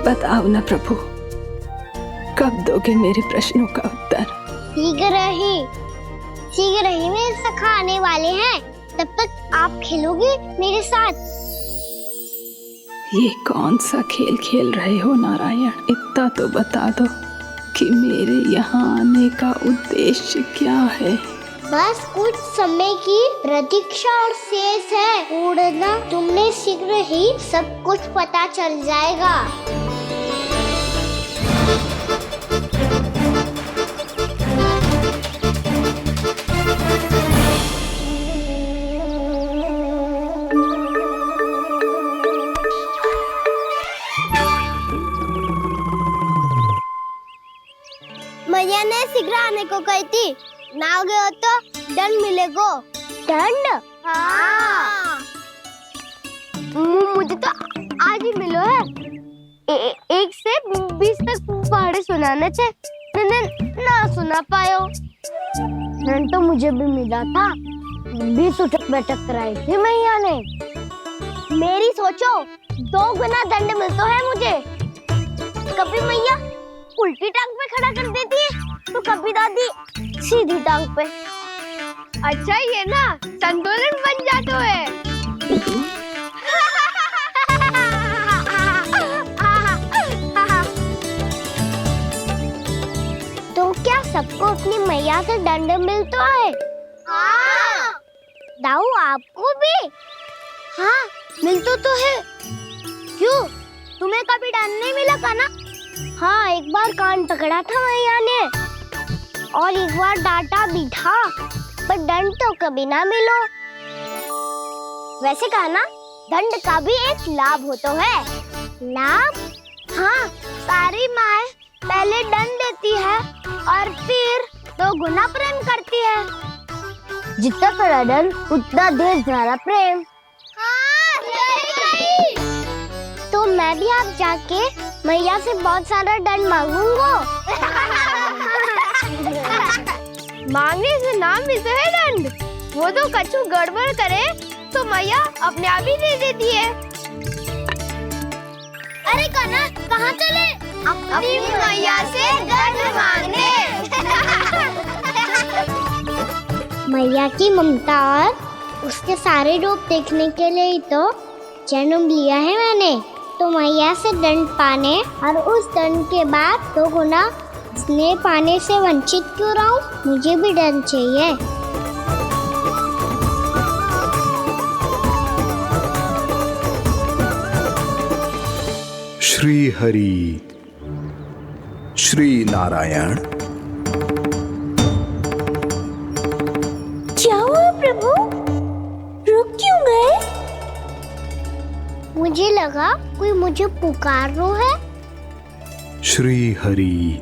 Speaker 15: बताओ ना प्रभु, कब दोगे मेरे प्रश्नों का उत्तर?
Speaker 7: शीघ्र ही मेरे सखा आने वाले हैं। तब तक आप खेलोगे मेरे साथ।
Speaker 15: ये कौन सा खेल खेल रहे हो नारायण? इतना तो बता दो कि मेरे यहाँ आने का उद्देश्य क्या है?
Speaker 7: बस कुछ समय की प्रतीक्षा और शेष है। उड़ना तुमने शीघ्र ही सब कुछ पता चल जाएगा। मैया ने शीघ्र आने को कही थी। ना आओगे हो तो दंड मिलेगा। दंड? हाँ। मुझे तो आज ही मिलो है। 1 से 20 तक पहाड़े सुनाने थे। ना सुना पायो। दंड तो मुझे भी मिला था। 20 उठक बैठक कराई थी मैया ने। मेरी सोचो 2 गुना दंड मिलता है मुझे। कभी मैया उल्टी टांग पे खड़ा कर देती है तो कभी दादी सीधी टांग पे। अच्छा ये ना संतुलन बन जाता है। तो क्या सबको अपनी मैया से दंड मिलता है? हाँ। दाऊ आपको भी? हाँ मिलता तो है। क्यों तुम्हें कभी दंड नहीं मिला था ना? हाँ एक बार कान पकड़ा था मैया ने और एक बार डांटा भी था, पर दंड तो कभी ना मिलो। वैसे कहा ना दंड का भी एक लाभ होता है। लाभ? हाँ सारी माँ पहले दंड देती है और फिर 2 गुना प्रेम करती है। जितना बड़ा दंड उतना ढेर सारा प्रेम। हाँ, सही। तो मैं भी आप जाके मैया से बहुत सारा दंड मांगूंगा। मांगने से नाम मिलता है दंड। वो तो कछु गड़बड़ करे तो मैया अपने आप ही दे देती है। अरे कान्हा कहाँ चले? अपनी मैया से दंड मांगने। मैया की ममता और उसके सारे रूप देखने के लिए ही तो जन्म लिया है मैंने। तो मैया से दंड पाने और उस दंड के बाद 2 गुना स्नेह पाने से वंचित क्यों रहूं? मुझे भी दंड चाहिए।
Speaker 11: श्री हरि श्री नारायण।
Speaker 7: क्या हुआ प्रभु? रुक क्यों गए? मुझे लगा कोई मुझे पुकार रहा है।
Speaker 11: श्री हरि।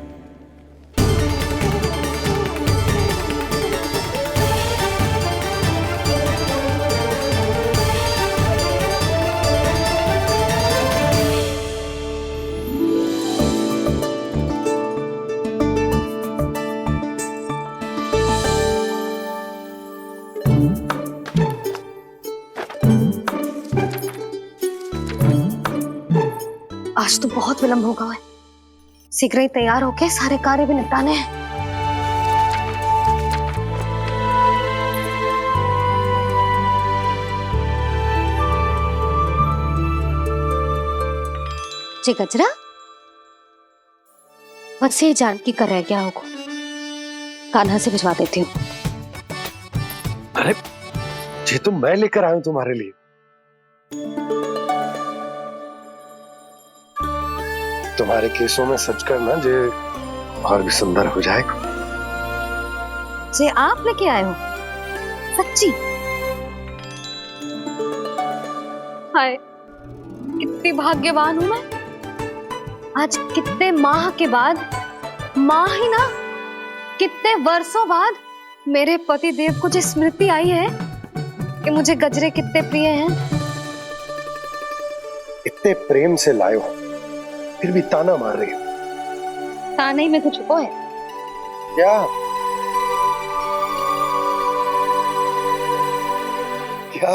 Speaker 3: आज तो बहुत विलंब होगा है। शीघ्र ही तैयार होके सारे कार्य भी निपटाने हैं। जी गजरा बस ये जानकी कर रह गया होगा। कान्हा से भिजवा देती हूँ।
Speaker 1: अरे ये तो मैं लेकर आया हूं तुम्हारे लिए। तुम्हारे केसों में सच करना जे और भी सुंदर हो जाएगा।
Speaker 3: जे आप लेके आए हो सच्ची? हाय कितनी भाग्यवान हूं मैं। आज कितने माह के बाद, माह ही ना कितने वर्षों बाद मेरे पति देव को जो स्मृति आई है कि मुझे गजरे कितने प्रिय हैं।
Speaker 1: इतने प्रेम से लाए हो फिर भी ताना मार रही हो।
Speaker 3: ताने ही में कुछ छुपो है
Speaker 1: क्या? क्या?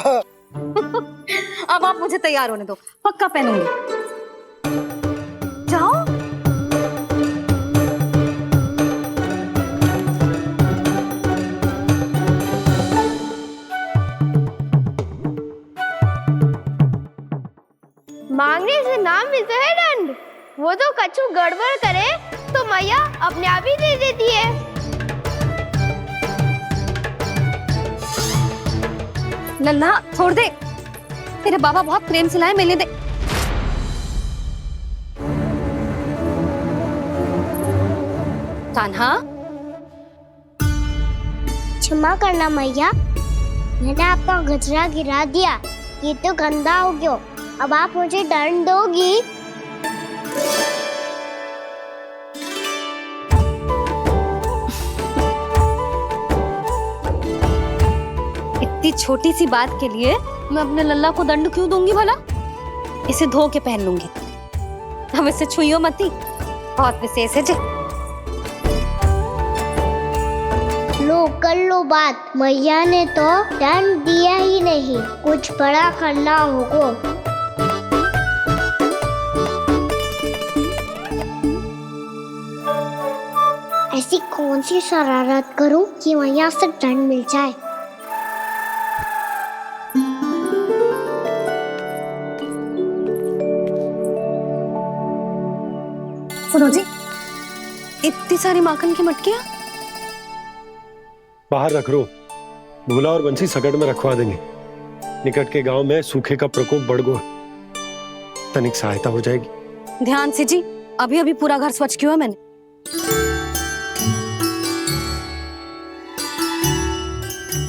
Speaker 3: अब आप मुझे तैयार होने दो, पक्का पहनूंगी। जाओ।
Speaker 7: मांगने से ना मिलता है दंड। वो तो कछु गड़बड़ करे तो मैया अपने आप ही दे देती है।
Speaker 3: नन्हा छोड़ दे, तेरे बाबा बहुत प्रेम से लाए, मिलने दे। कान्हा,
Speaker 7: क्षमा करना मैया, मैंने आपका गजरा गिरा दिया, ये तो गंदा हो गया। अब आप मुझे दंड दोगी?
Speaker 3: इतनी छोटी सी बात के लिए मैं अपने लल्ला को दंड क्यों दूंगी भला? इसे धो के पहन लूंगी। अब इसे छुइयो मती, बहुत विशेष है जी।
Speaker 7: लो कर लो बात, मैया ने तो दंड दिया ही नहीं, कुछ बड़ा करना होगा। ऐसी कौन सी शरारत करूं कि मैया से दंड मिल जाए?
Speaker 3: सुनो जी, इतनी सारी माखन की मटकियां
Speaker 1: बाहर रख रो, भूला और बंसी सकट में रखवा देंगे। निकट के गांव में सूखे का प्रकोप बढ़ गया, तनिक सहायता हो जाएगी।
Speaker 3: ध्यान से जी, अभी अभी पूरा घर स्वच्छ किया मैंने।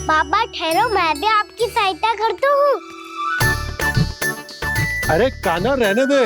Speaker 7: पापा ठहरो, मैं भी आपकी सहायता करता हूँ।
Speaker 1: अरे कान्हा रहने दे।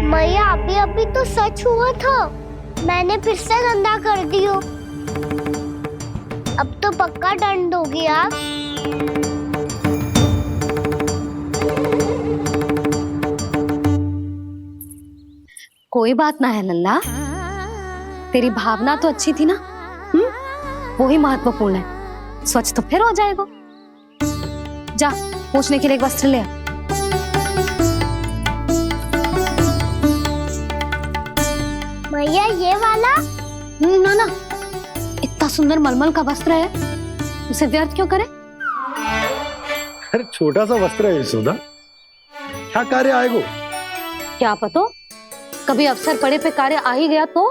Speaker 7: मैया अभी तो सच हुआ था, मैंने फिर से गंदा कर दियो। अब तो पक्का दंड दोगी आप।
Speaker 3: कोई बात ना है लल्ला, तेरी भावना तो अच्छी थी ना, वो ही महत्वपूर्ण है। स्वच्छ तो फिर हो जाएगा। जा पोंछने के लिए एक वस्त्र ले आ।
Speaker 7: भैया ये वाला?
Speaker 3: ना ना, इतना सुंदर मलमल का वस्त्र है, उसे व्यर्थ क्यों करे?
Speaker 1: अरे छोटा सा वस्त्र है यशोदा, क्या कार्य आएगा?
Speaker 3: क्या पता, कभी अवसर पड़े पे कार्य आ ही गया तो?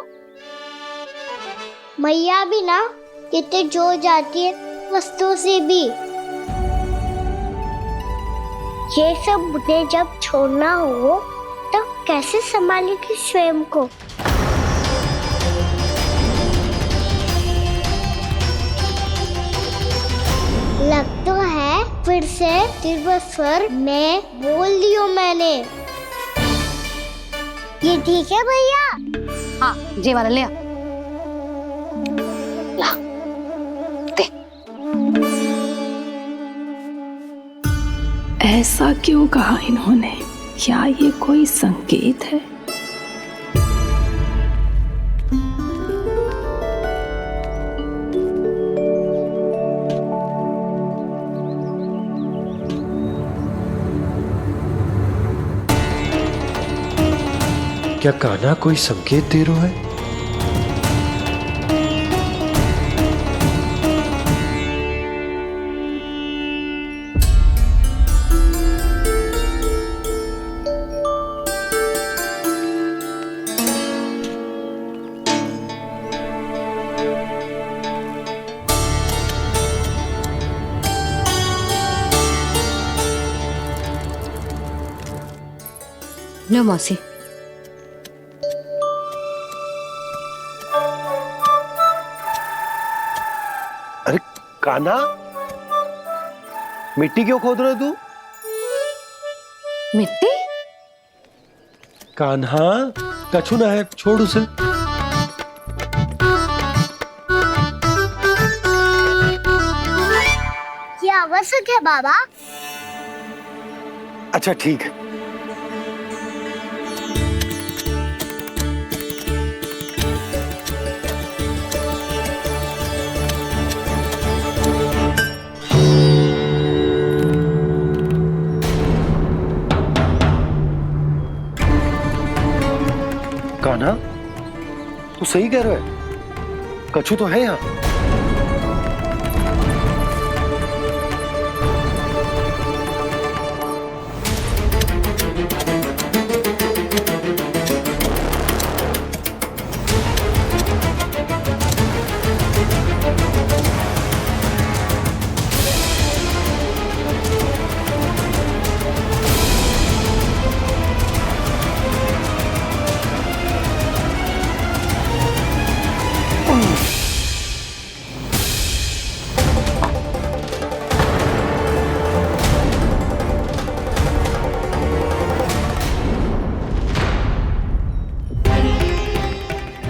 Speaker 7: मैया भी ना कितने जो जाती है वस्तुओं से भी। ये सब मुझे जब छोड़ना हो तो कैसे संभालेगी स्वयं को? लग तो है फिर से तिरस्वर में बोल दियो मैंने। ये ठीक है भैया?
Speaker 3: हाँ, ये वाला ले आ। ला, दे।
Speaker 15: ऐसा क्यों कहा इन्होंने? क्या ये कोई संकेत है?
Speaker 1: क्या कान्हा कोई संकेत दे रहा है?
Speaker 3: लो मौसी।
Speaker 1: अरे कान्हा, मिट्टी क्यों खोद रहे तू?
Speaker 3: मिट्टी?
Speaker 1: कान्हा, कछु ना है, छोड़ उसे।
Speaker 7: ये आवश्यक है बाबा।
Speaker 1: अच्छा ठीक है। कान्हा, तू सही कह रहा है, कछु तो है यहाँ।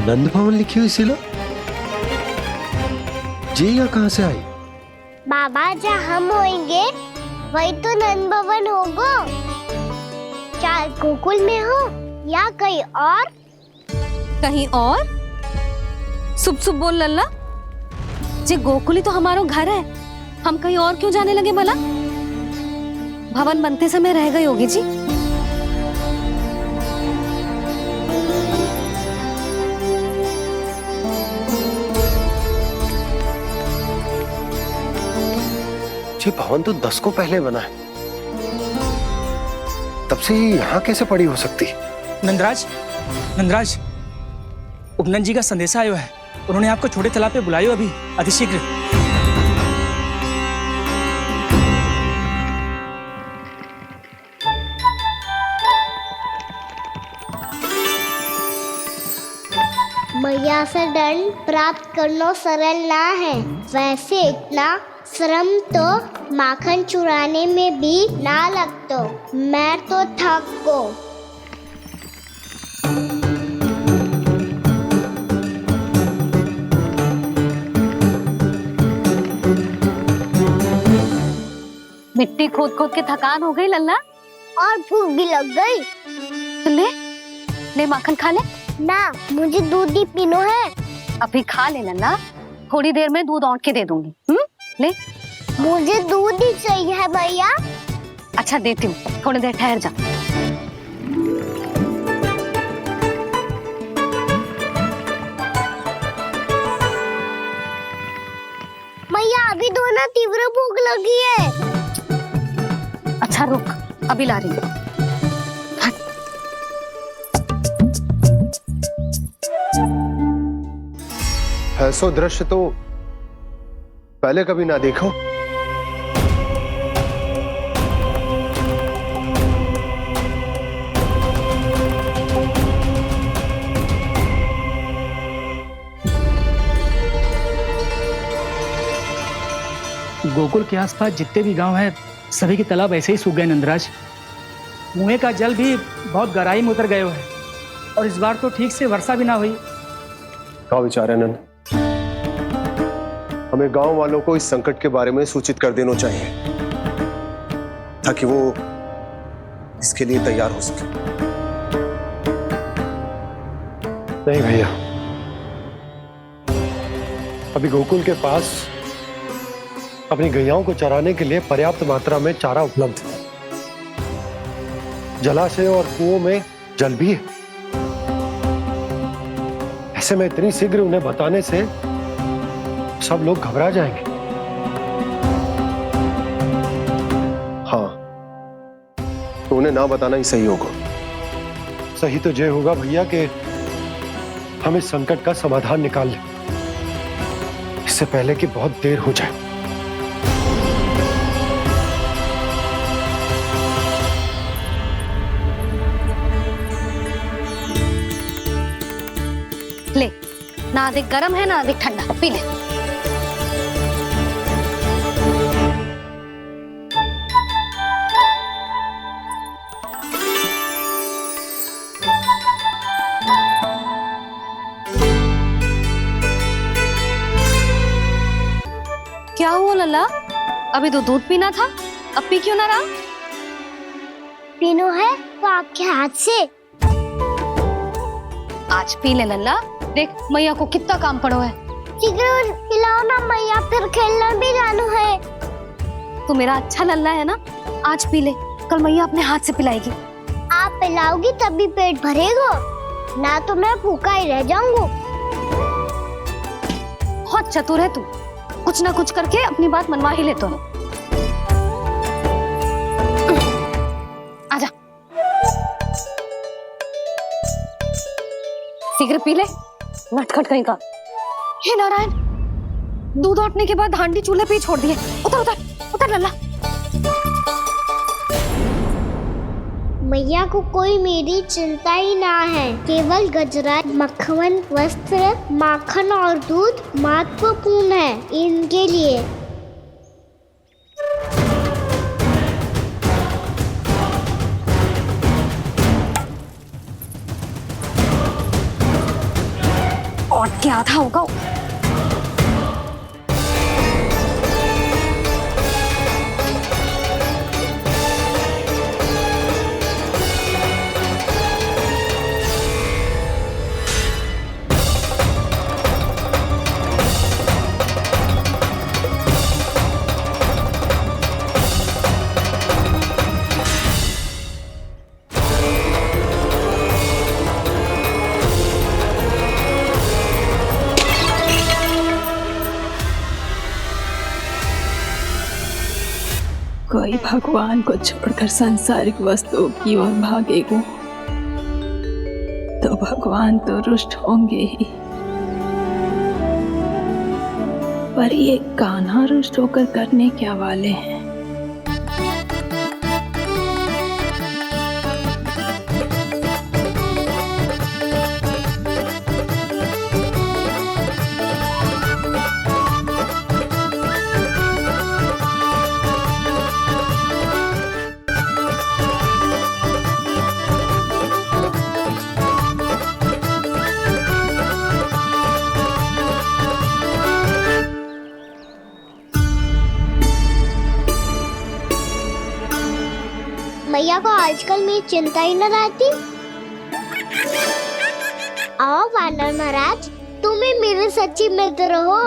Speaker 1: नंद भवन लिखी हुई सिला जी यहाँ कहाँ से आई?
Speaker 7: बाबा जहाँ हम होंगे वही तो नंद भवन होगा। चाहे गोकुल में हो या कहीं और।
Speaker 3: कहीं और? सुब सुब बोल लल्ला, जे गोकुल ही तो हमारा घर है, हम कहीं और क्यों जाने लगे भला? भवन बनते समय रह गई होगी जी।
Speaker 1: ये भवन तो 10 को पहले बना है, तब से ही यहाँ कैसे पड़ी हो सकती?
Speaker 13: नंदराज, नंदराज, उपनंद जी का संदेशा आयो है, उन्होंने आपको छोटे तालाब पे बुलायो अभी अतिशीघ्र।
Speaker 7: मैया से दंड प्राप्त करना सरल ना है, वैसे इतना श्रम तो माखन चुराने में भी ना लगतो। मैं तो थक गो।
Speaker 3: मिट्टी खोद खोद के थकान हो गई लल्ला,
Speaker 7: और भूख भी लग गई।
Speaker 3: तो ले माखन खा ले।
Speaker 7: ना, मुझे दूध ही पीनो है।
Speaker 3: अभी खा ले लल्ला, थोड़ी देर में दूध औंट के दे दूंगी। ले।
Speaker 7: मुझे दूध ही चाहिए है भैया।
Speaker 3: अच्छा देती हूँ, थोड़ी देर ठहर जा।
Speaker 7: मैया अभी तो ना तीव्र भूख लगी है।
Speaker 3: अच्छा रुक, अभी ला रही हूँ।
Speaker 1: ऐसा दृश्य तो पहले कभी ना देखो।
Speaker 13: गोकुल के आसपास जितने भी गांव हैं, सभी के तालाब ऐसे ही सूख गए नंदराज। कुएं का जल भी बहुत गहराई में उतर गए है, और इस बार तो ठीक से वर्षा भी ना हुई।
Speaker 1: क्या विचार है नंद? हमें गांव वालों को इस संकट के बारे में सूचित कर देना चाहिए, ताकि वो इसके लिए तैयार हो सके। नहीं भैया, अभी गोकुल के पास अपनी गैयाओं को चराने के लिए पर्याप्त मात्रा में चारा उपलब्ध है। जलाशय और कुओं में जल भी है। ऐसे में इतनी शीघ्र उन्हें बताने से सब लोग घबरा जाएंगे। हाँ, तो उन्हें ना बताना ही सही होगा। सही तो ये होगा भैया कि हम इस संकट का समाधान निकाल लें, इससे पहले कि बहुत देर हो जाए।
Speaker 3: ले, ना अधिक गर्म है ना अधिक ठंडा, पी ले। क्या हुआ लल्ला? अभी तो दूध पीना था, अब पी क्यों ना रहा?
Speaker 7: पीनो है तो आपके हाथ से।
Speaker 3: आज पी ले लल्ला, देख मैया को कितना काम पड़ो है।
Speaker 7: शीघ्र पिलाओ ना मैया, फिर खेलने भी जानो है।
Speaker 3: तू मेरा अच्छा लल्ला है ना, आज पी ले, कल मैया अपने हाथ से पिलाएगी।
Speaker 7: आप पिलाओगी तभी पेट भरेगा। ना तो मैं भूखा ही रह जाऊंगा।
Speaker 3: बहुत चतुर है तू, कुछ ना कुछ करके अपनी बात मनवा ही लेता है। आजा, शीघ्र पी ले, नटखट कहीं का। हे नारायण, दूध औटने के बाद हांडी चूल्हे पे ही छोड़ दिए। उतर उतर उतर लल्ला।
Speaker 7: मैया को कोई मेरी चिंता ही ना है। केवल गजरा, मक्खन, वस्त्र, माखन और दूध महत्वपूर्ण है इनके लिए।
Speaker 3: और क्या था होगा।
Speaker 15: कोई भगवान को छोड़कर सांसारिक वस्तुओं की ओर भागेगा तो भगवान तो रुष्ट होंगे ही, पर ये कान्हा रुष्ट होकर करने क्या वाले हैं।
Speaker 7: मैया को आजकल मेरी चिंता ही न रहती। आओ वानर महाराज, तुम ही मेरे सच्ची मित्र हो,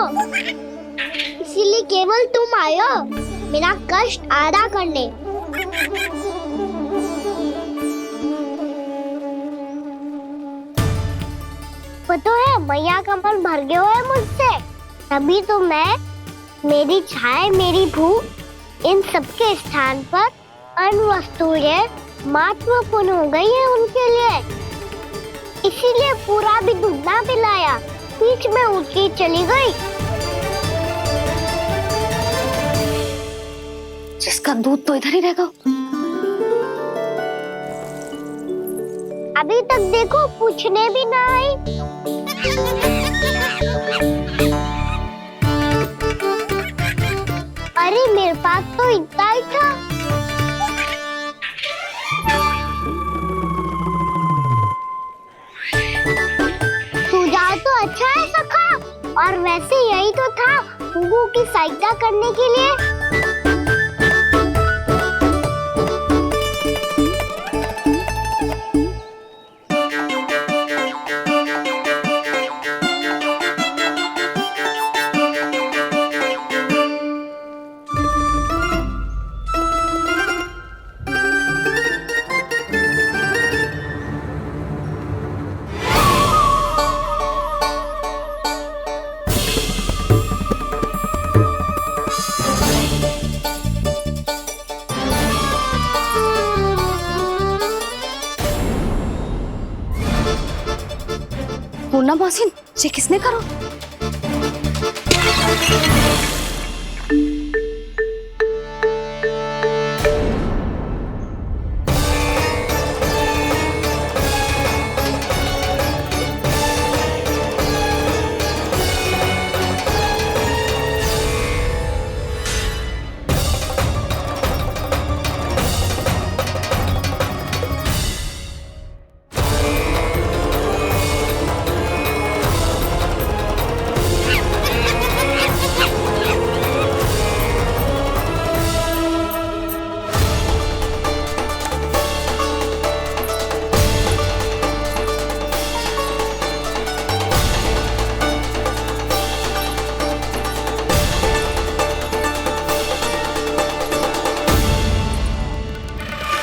Speaker 7: इसीलिए केवल तुम आयो मेरा कष्ट आधा करने। पता है मैया का मन भर गया है मुझसे, तभी तो मैं, मेरी छाया, मेरी भूख, इन सबके स्थान पर अन्य वस्तुएं महत्वपूर्ण हो गई है उनके लिए। इसीलिए पूरा भी दूध ना पिलाया, बीच में उठ के चली गई।
Speaker 3: जिसका दूध तो इधर ही रहेगा।
Speaker 7: अभी तक देखो पूछने भी ना आई। अरे मेरे पास तो इतना ही था। सुझाव तो अच्छा है सखा, और वैसे यही तो था गुगू की सहायता करने के लिए।
Speaker 3: पूर्णा मासी, ये किसने करो?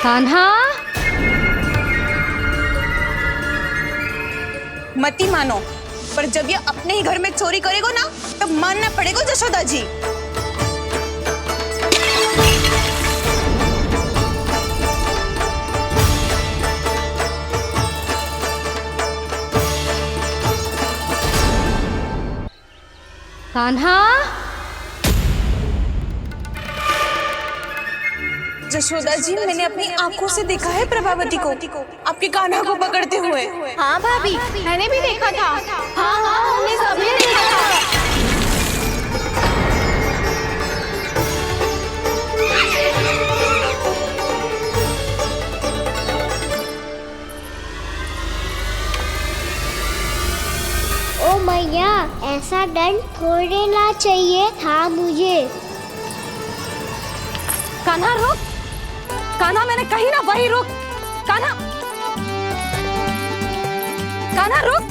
Speaker 3: कान्हा,
Speaker 2: मत ही मानो, पर जब ये अपने ही घर में चोरी करेगा ना तब मानना पड़ेगा जशोदा जी।
Speaker 3: कान्हा,
Speaker 2: जशोदा जी, मैंने अपनी आंखों से देखा है प्रभावती को आपके कान्हा को पकड़ते हुए।
Speaker 3: हाँ भाभी, मैंने भी देखा था। हाँ हाँ, हमने सभी देखा था।
Speaker 7: ओ मैया, ऐसा दंड थोड़े ना चाहिए था मुझे।
Speaker 3: कान्हा रुक, कान्हा मैंने कही ना वही रुक। कान्हा, कान्हा रुक।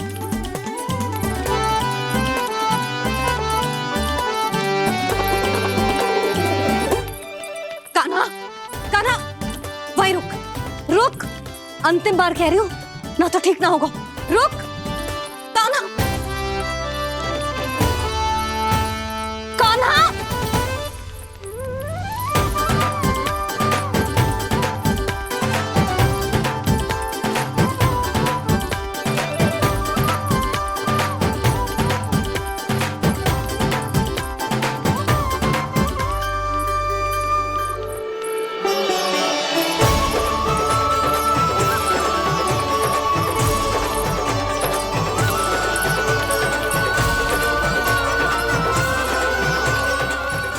Speaker 3: कान्हा, कान्हा वही रुक, रुक। अंतिम बार कह रही हूँ, ना तो ठीक ना होगा। रुक कान्हा, कान्हा।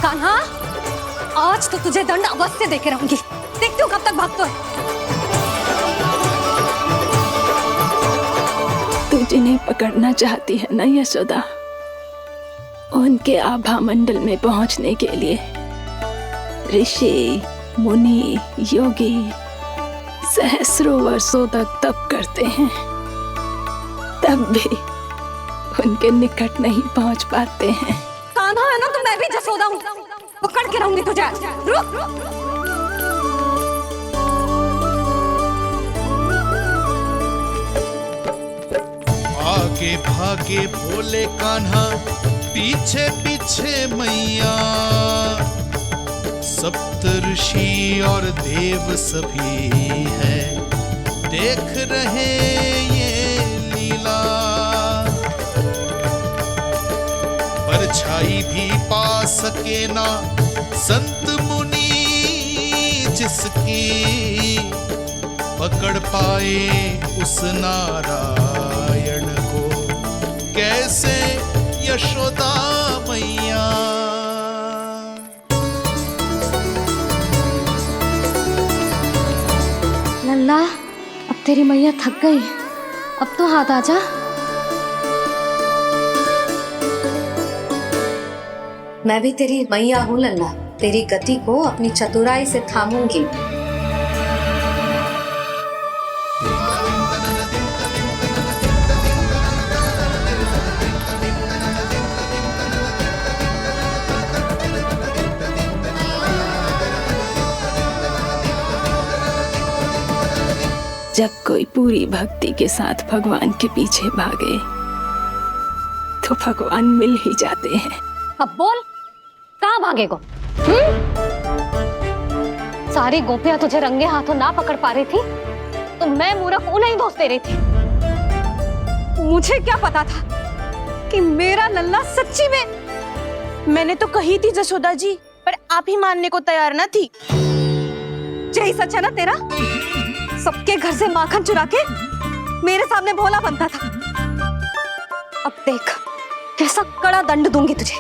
Speaker 3: कान्हा, आज तो तुझे दंड अवश्य देके रहूंगी। देखती हूँ कब तक भागता है।
Speaker 15: तू जिन्हें पकड़ना चाहती है ना यशोदा, उनके आभा मंडल में पहुंचने के लिए ऋषि, मुनि, योगी सहस्रों वर्षों तक तप करते हैं, तब भी उनके निकट नहीं पहुंच पाते हैं।
Speaker 3: कान्हा है ना, तो मैं भी जसोदा हूँ, पकड़ के रहूंगी तुझे। रुक।
Speaker 18: आगे भागे भोले कान्हा, पीछे पीछे मैया, सप्त ऋषि और देव सभी हैं, देख रहे ये लीला। परछाई भी पा सके ना संत मुनि जिसकी, पकड़ पाए उस नारायण को कैसे यशोदा मैया।
Speaker 3: लल्ला, अब तेरी मैया थक गई, अब तो हाथ आजा।
Speaker 19: मैं भी तेरी मैया हूँ लल्ला, तेरी गति को अपनी चतुराई से थामूंगी।
Speaker 15: जब कोई पूरी भक्ति के साथ भगवान के पीछे भागे तो भगवान मिल ही जाते हैं।
Speaker 3: अब बोल, कहाँ भागेगो? सारी गोपियां तुझे रंगे हाथों ना पकड़ पा रही थी तो मैं मूर्ख उन्हें ही दोष दे रही थी।
Speaker 2: मुझे क्या पता था कि मेरा लल्ला सच्ची में। मैंने तो कही थी जशोदा जी, पर आप ही मानने को तैयार ना थी। यही सच है ना तेरा? सबके घर से माखन चुरा के मेरे सामने भोला बनता था। अब देख कैसा कड़ा दंड दूंगी तुझे।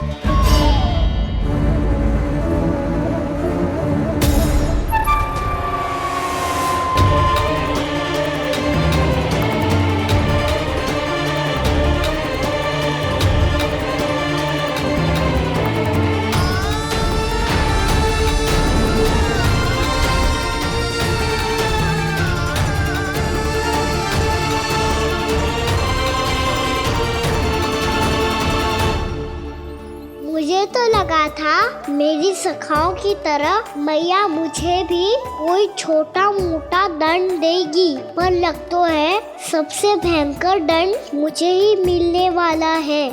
Speaker 7: मेरी सखाओं की तरह मैया मुझे भी कोई छोटा मोटा दंड देगी, पर लग तो है सबसे भयंकर दंड मुझे ही मिलने वाला है।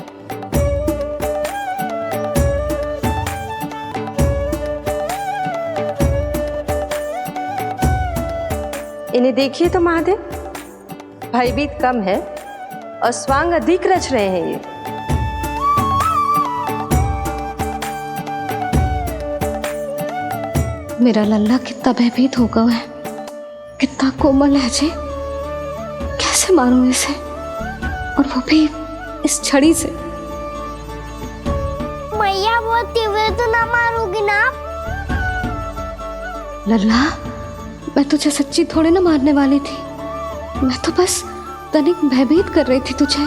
Speaker 17: इन्हें देखिए तो महादेव, भयभीत कम है और स्वांग अधिक रच रहे हैं ये।
Speaker 2: मेरा लल्ला कितना भयभीत होगा है, कितना कोमल है जी। कैसे मारूं इसे, और वो भी इस छड़ी से।
Speaker 7: मैया बहुत तीव्र तो ना मारोगी ना?
Speaker 2: लल्ला, मैं तुझे सच्ची थोड़े ना मारने वाली थी, मैं तो बस तनिक भयभीत कर रही थी तुझे।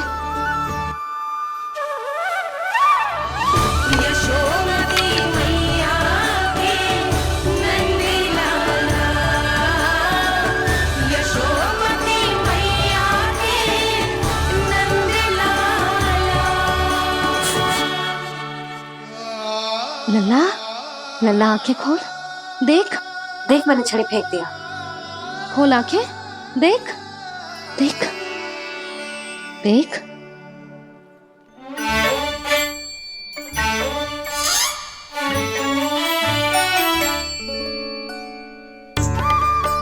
Speaker 2: लल्ला, लल्ला आंखें खोल, देख देख मैंने छड़ी फेंक दिया। खोल आंखें, देख देख देख।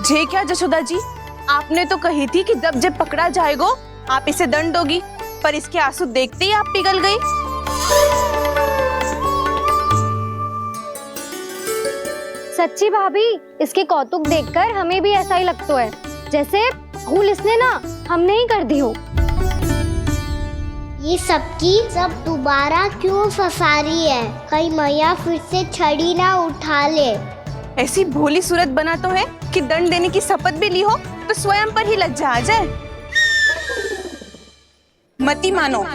Speaker 2: जे क्या जशोदा जी, आपने तो कही थी कि जब जब पकड़ा जाएगा आप इसे दंड दोगी, पर इसके आंसू देखते ही आप पिघल गई।
Speaker 3: सच्ची भाभी, इसके कौतुक देखकर हमें भी ऐसा ही लगता है, जैसे भूल इसने ना हमने ही कर दी हो।
Speaker 7: ये सबकी सब दोबारा क्यों फंसा रही है? कहीं मैया फिर से छड़ी ना उठा ले।
Speaker 2: ऐसी भोली सूरत बना तो है कि दंड देने की शपथ भी ली हो तो स्वयं पर ही लग जा जाए। मती मानो,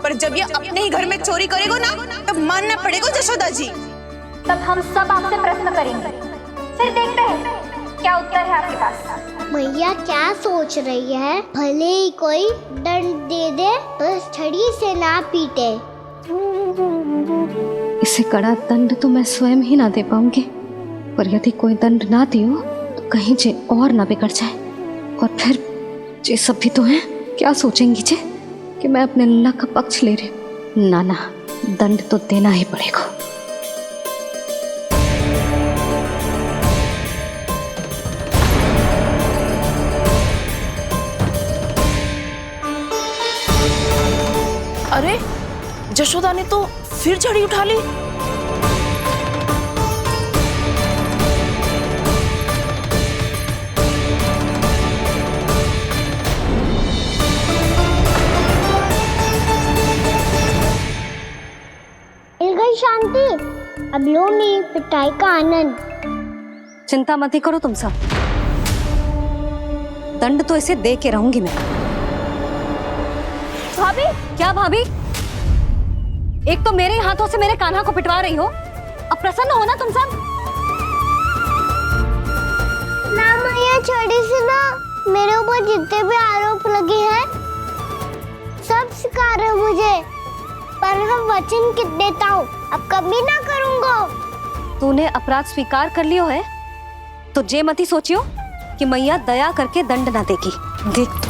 Speaker 2: पर जब ये अपने ही घर में चोरी करेगो ना, तब मानना पड़ेगा जशोदा जी।
Speaker 3: तब हम सब आपसे प्रश्न करेंगे, फिर देखते हैं क्या उत्तर है आपके पास।
Speaker 7: मैया क्या सोच रही है? भले ही कोई दंड दे दे, बस छड़ी से ना पीटे।
Speaker 2: इसे कड़ा दंड तो मैं स्वयं ही ना दे पाऊंगी, पर यदि कोई दंड ना दियो तो कहीं जे और ना बिगड़ जाए, और फिर जे सब भी तो हैं, क्या सोचेंगी जे कि मैं अपने लल्ला का पक्ष ले रही। ना ना, दंड तो देना ही पड़ेगा।
Speaker 8: अरे जशोदा ने तो फिर छड़ी उठा ली।
Speaker 7: मिल गई शांति, अब लो मेरी पिटाई का आनंद।
Speaker 19: चिंता मत ही करो तुम सब, दंड तो इसे दे के रहूंगी मैं।
Speaker 3: भाभी,
Speaker 19: क्या भाभी? एक तो मेरे हाथों से मेरे कान्हा को पिटवा रही हो, अब प्रसन्न हो ना तुम सब?
Speaker 7: ना मैया, छड़ी से ना मेरे ऊपर जितने भी आरोप लगे हैं सब स्वीकार है मुझे, पर हम वचन कित देता हूँ, अब कभी ना करूँगा।
Speaker 19: तूने अपराध स्वीकार कर लियो है तो जे मत ही सोचियो कि मैया दया करके दंड ना देगी। देख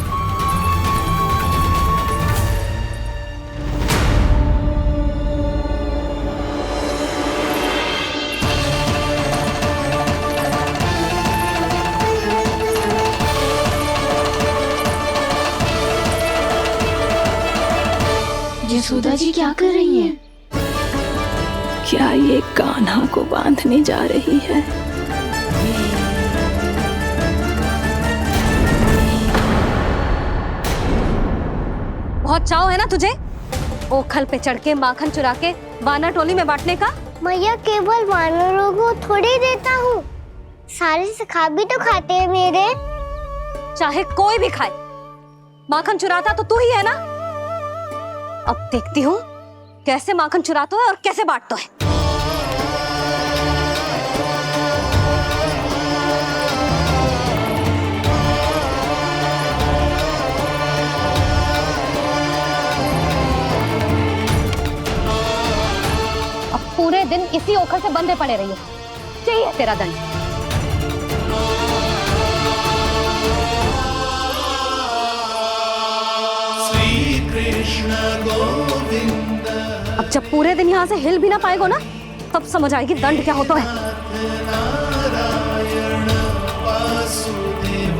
Speaker 2: यशोदा जी क्या कर रही हैं?
Speaker 15: क्या ये कान्हा को बांधने जा रही है?
Speaker 19: बहुत चाव है ना तुझे ओखल पे चढ़ के माखन चुरा के वानर टोली में बांटने का?
Speaker 7: मैया, केवल वानरों को थोड़ी देता हूँ, सारे सखा भी तो खाते हैं मेरे।
Speaker 19: चाहे कोई भी खाए, माखन चुराता तो तू ही है ना। अब देखती हूँ कैसे माखन चुराता है और कैसे बांटता है।
Speaker 3: अब पूरे दिन इसी
Speaker 19: पोखर से बंधे पड़े रहिए। यही है तेरा दंड।
Speaker 18: श्री कृष्ण गोविंद।
Speaker 19: अब जब पूरे दिन यहाँ से हिल भी ना पाएगो ना, तब समझ आएगी दंड क्या होता है।
Speaker 18: नारायण वासुदेव।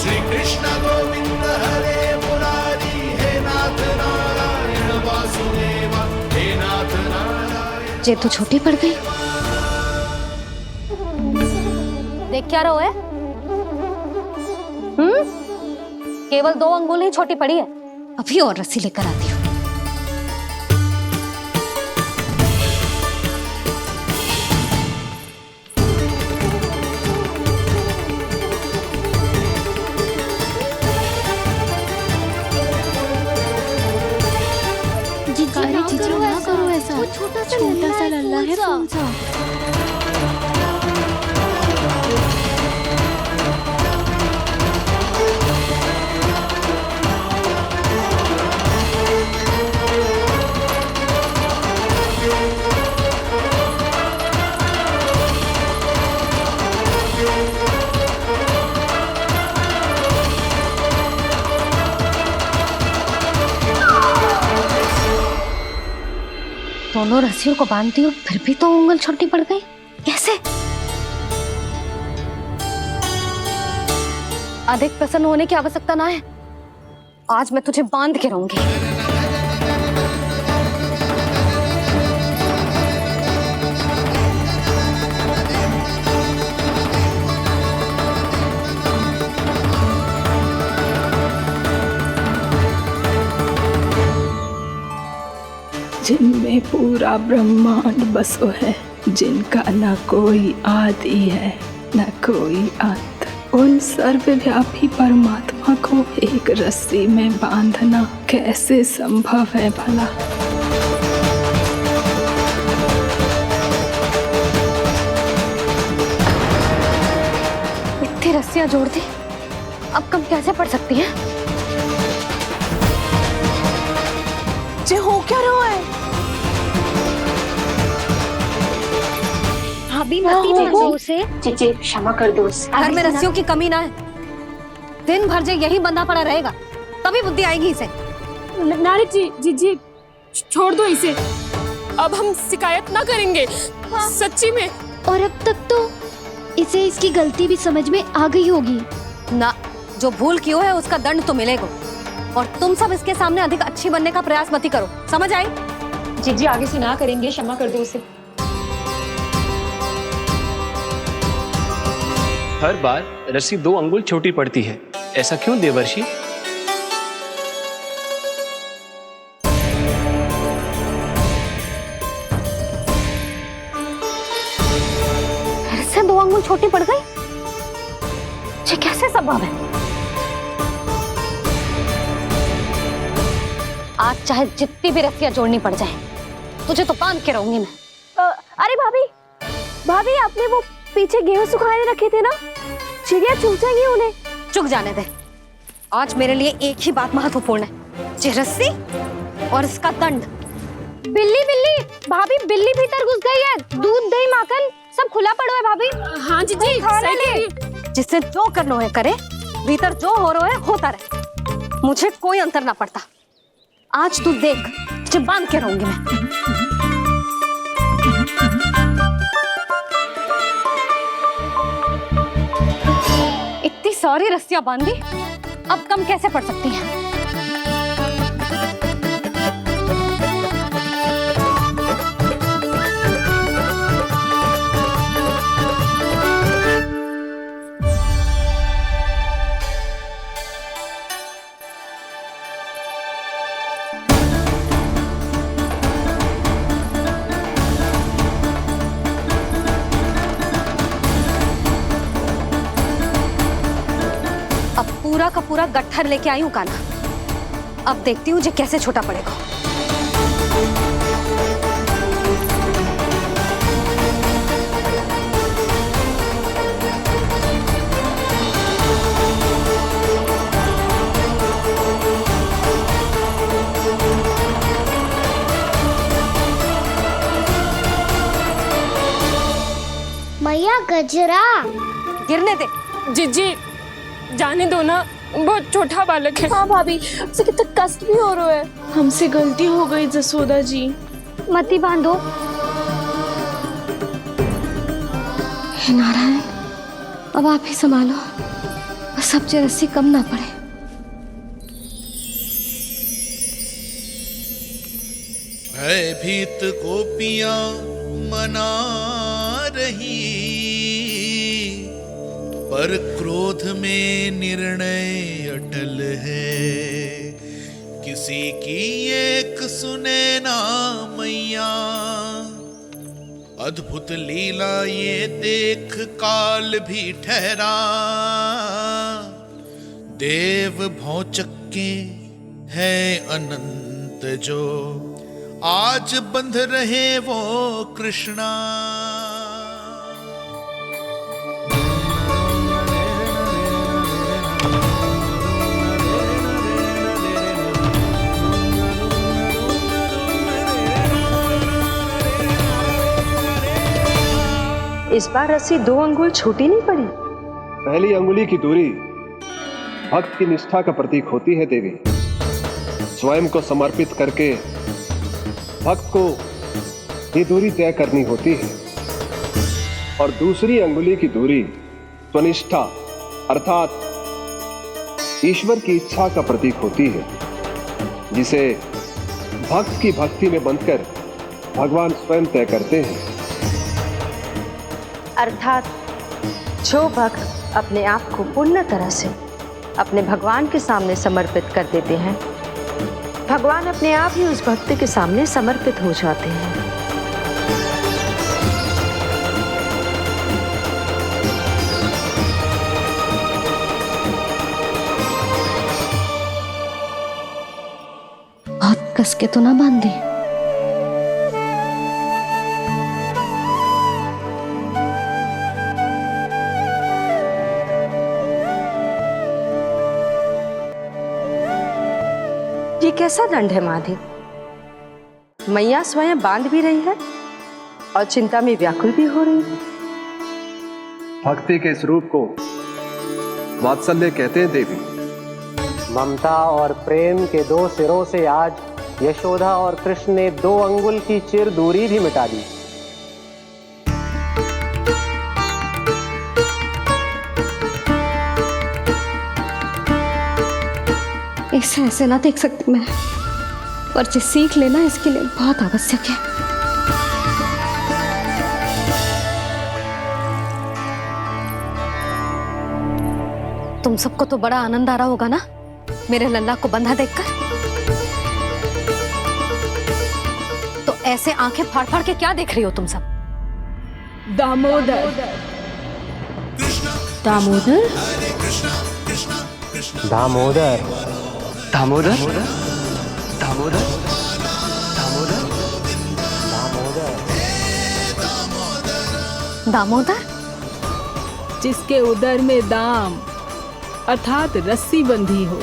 Speaker 18: श्री कृष्ण गोविंद हरे मुरारी। हे नाथ नारायण वासुदेव। हे नाथ नारायण।
Speaker 19: जे तू छोटी पड़ गई। देख क्या रहो है? केवल 2 अंगुल ही छोटी पड़ी है। अभी और रस्सी लेकर आती हूँ।
Speaker 16: जीजू ना करो ऐसा। छोटा सा लल्ला है कौन सा?
Speaker 19: दोनों रस्सियों को बांधती हूँ, फिर भी तो उंगल छोटी पड़ गई। कैसे? अधिक प्रसन्न होने की आवश्यकता ना है। आज मैं तुझे बांध के रहूंगी।
Speaker 15: जिनमें पूरा ब्रह्मांड बसो है, जिनका न कोई आदि है न कोई अंत, उन सर्वव्यापी परमात्मा को एक रस्सी में बांधना कैसे संभव है भला?
Speaker 19: इतनी रस्सियां जोड़ दी, अब कम कैसे पड़ सकती हैं?
Speaker 2: जे हो क्या रहा है?
Speaker 3: भाभी मत पीछे उसे।
Speaker 17: चीची क्षमा कर दो उसे।
Speaker 19: घर में रस्सियों की कमी ना है। दिन भर जो यही बंधा पड़ा रहेगा, तभी बुद्धि आएगी इसे।
Speaker 5: नारी जी छोड़ दो इसे। अब हम शिकायत ना करेंगे। सच्ची में।
Speaker 3: और अब तक तो इसे इसकी गलती भी समझ में आ गई होगी
Speaker 19: ना। जो भूल की है उसका दंड तो मिलेगा। और तुम सब इसके सामने अधिक अच्छी बनने का प्रयास मत ही करो, समझ आई?
Speaker 17: जीजी आगे से ना करेंगे, क्षमा कर दो उसे।
Speaker 12: हर बार रस्सी 2 अंगुल छोटी पड़ती है, ऐसा क्यों देवर्षि?
Speaker 19: फिर से 2 अंगुल छोटी पड़ गई? ये कैसे संभव है? आज चाहे जितनी भी रस्सियां जोड़नी पड़ जाए, तुझे तो बांध के रहूंगी मैं।
Speaker 2: अरे भाभी आपने वो पीछे गेहूं सुखाने रखे थे ना, चिड़िया चुग जाएंगी उन्हें।
Speaker 19: चुग जाने दे। आज मेरे लिए एक ही बात महत्वपूर्ण है, ये रस्सी और इसका दंड।
Speaker 3: बिल्ली भाभी, बिल्ली भीतर घुस गई है। दूध दही माखन सब खुला पड़ो है भाभी।
Speaker 5: हाँ जीजी, सही कह रही है।
Speaker 19: जिससे जो करना है करे, भीतर जो हो रहा है होता रहे, मुझे कोई अंतर ना पड़ता। आज तू देख, तुझे बांध के रहूंगी मैं। इतनी सारी रस्सियां बांधी, अब कम कैसे पड़ सकती हैं? पूरा का पूरा गट्ठर लेके आई हूँ कान्हा। अब देखती हूँ जे कैसे छोटा पड़ेगा।
Speaker 7: कचरा।
Speaker 19: गिरने दे।
Speaker 5: जीजी जाने दो ना, बहुत छोटा बालक है।
Speaker 2: हाँ भाभी, उसे कितना कष्ट भी हो रहा है। हमसे गलती हो गई जसोदा जी।
Speaker 3: मती बांधो।
Speaker 19: हे नारायण, अब आप ही संभालो, बस अब रस्सी कम ना पड़े।
Speaker 18: भयभीत गोपियां मना रही, पर क्रोध में निर्णय अटल है। किसी की एक सुने ना मैया, अद्भुत लीला ये देख काल भी ठहरा। देव भौचक्के है अनंत जो, आज बंध रहे वो कृष्णा।
Speaker 17: इस बार रस्सी 2 अंगुल छोटी नहीं पड़ी।
Speaker 1: पहली अंगुली की दूरी भक्त की निष्ठा का प्रतीक होती है देवी। स्वयं को समर्पित करके भक्त को ये दूरी तय करनी होती है। और दूसरी अंगुली की दूरी स्वनिष्ठा अर्थात ईश्वर की इच्छा का प्रतीक होती है, जिसे भक्त की भक्ति में बंधकर भगवान स्वयं तय करते हैं।
Speaker 17: अर्थात जो भक्त अपने आप को पूर्ण तरह से अपने भगवान के सामने समर्पित कर देते हैं, भगवान अपने आप ही उस भक्त के सामने समर्पित हो जाते हैं।
Speaker 19: बहुत कस के तो ना बांधे। ये कैसा दंड है माधि? मैया स्वयं बांध भी रही है और चिंता में व्याकुल भी हो रही है।
Speaker 1: भक्ति के इस रूप को वात्सल्य कहते हैं देवी।
Speaker 20: ममता और प्रेम के 2 सिरों से आज यशोदा और कृष्ण ने 2 अंगुल की चिर दूरी भी मिटा दी।
Speaker 19: ऐसे ऐसे ना देख सकती मैं, पर जो सीख लेना इसके लिए बहुत आवश्यक है। तुम सबको तो बड़ा आनंद आ रहा होगा ना मेरे लल्ला को बंधा देखकर। तो ऐसे आंखें फाड़ फाड़ के क्या देख रही हो तुम सब?
Speaker 17: दामोदर।
Speaker 19: दामोदर?
Speaker 20: दामोदर।
Speaker 6: दामोदर? दामोदर?
Speaker 19: दामोदर?
Speaker 15: जिसके उदर में दाम अर्थात रस्सी बंधी हो,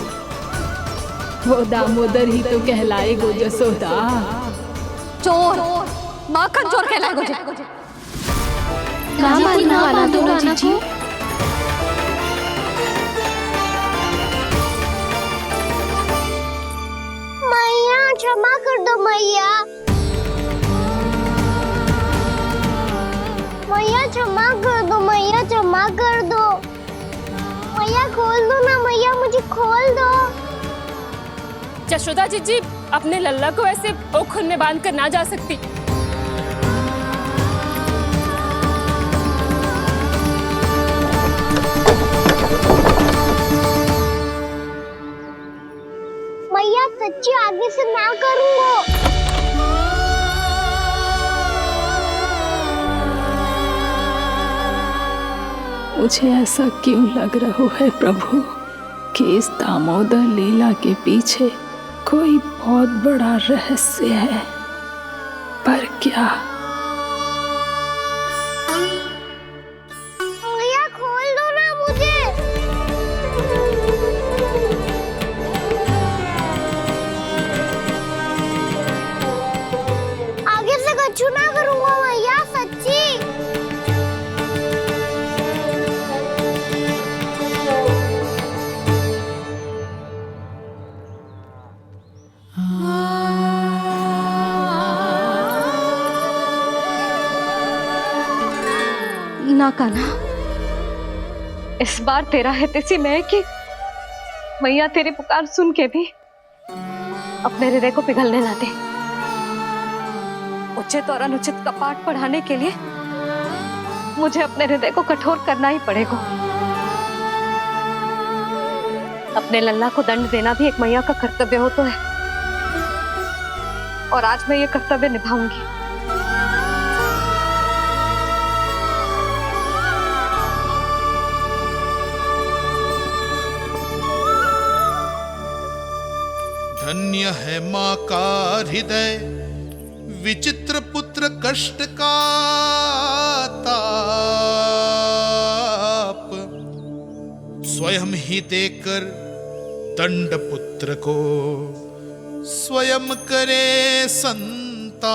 Speaker 15: वो दामोदर ही तो कहलाए गो जसोदा।
Speaker 19: चोर, माखन चोर कहलाए गो।
Speaker 7: मैया क्षमा कर दो मैया। मैया क्षमा कर दो, मैया क्षमा कर दो। मैया खोल दो ना मैया, मुझे खोल दो।
Speaker 5: यशोदा जीजी अपने लल्ला को ऐसे ओखुन में बांध कर ना जा सकती।
Speaker 7: मैया सच्ची आगे से ना करूंगा।
Speaker 15: मुझे ऐसा क्यों लग रहा है प्रभु कि इस दामोदर लीला के पीछे कोई बहुत बड़ा रहस्य है, पर क्या?
Speaker 7: मैया खोल दो ना मुझे। आगे से कछु ना करूंगा मैया, सच्ची।
Speaker 19: ना कान्हा, इस बार तेरा है तेसी मैं कि मैया तेरी पुकार सुन के भी अपने हृदय को पिघलने ना दे। उचित और अनुचित का पाठ पढ़ाने के लिए मुझे अपने हृदय को कठोर करना ही पड़ेगा। अपने लल्ला को दंड देना भी एक मैया का कर्तव्य हो तो है, और आज मैं ये कर्तव्य निभाऊंगी।
Speaker 18: धन्य है माँ का हृदय, विचित्र पुत्र कष्ट का ताप, स्वयं ही देकर दंड पुत्र को स्वयं करे संताप।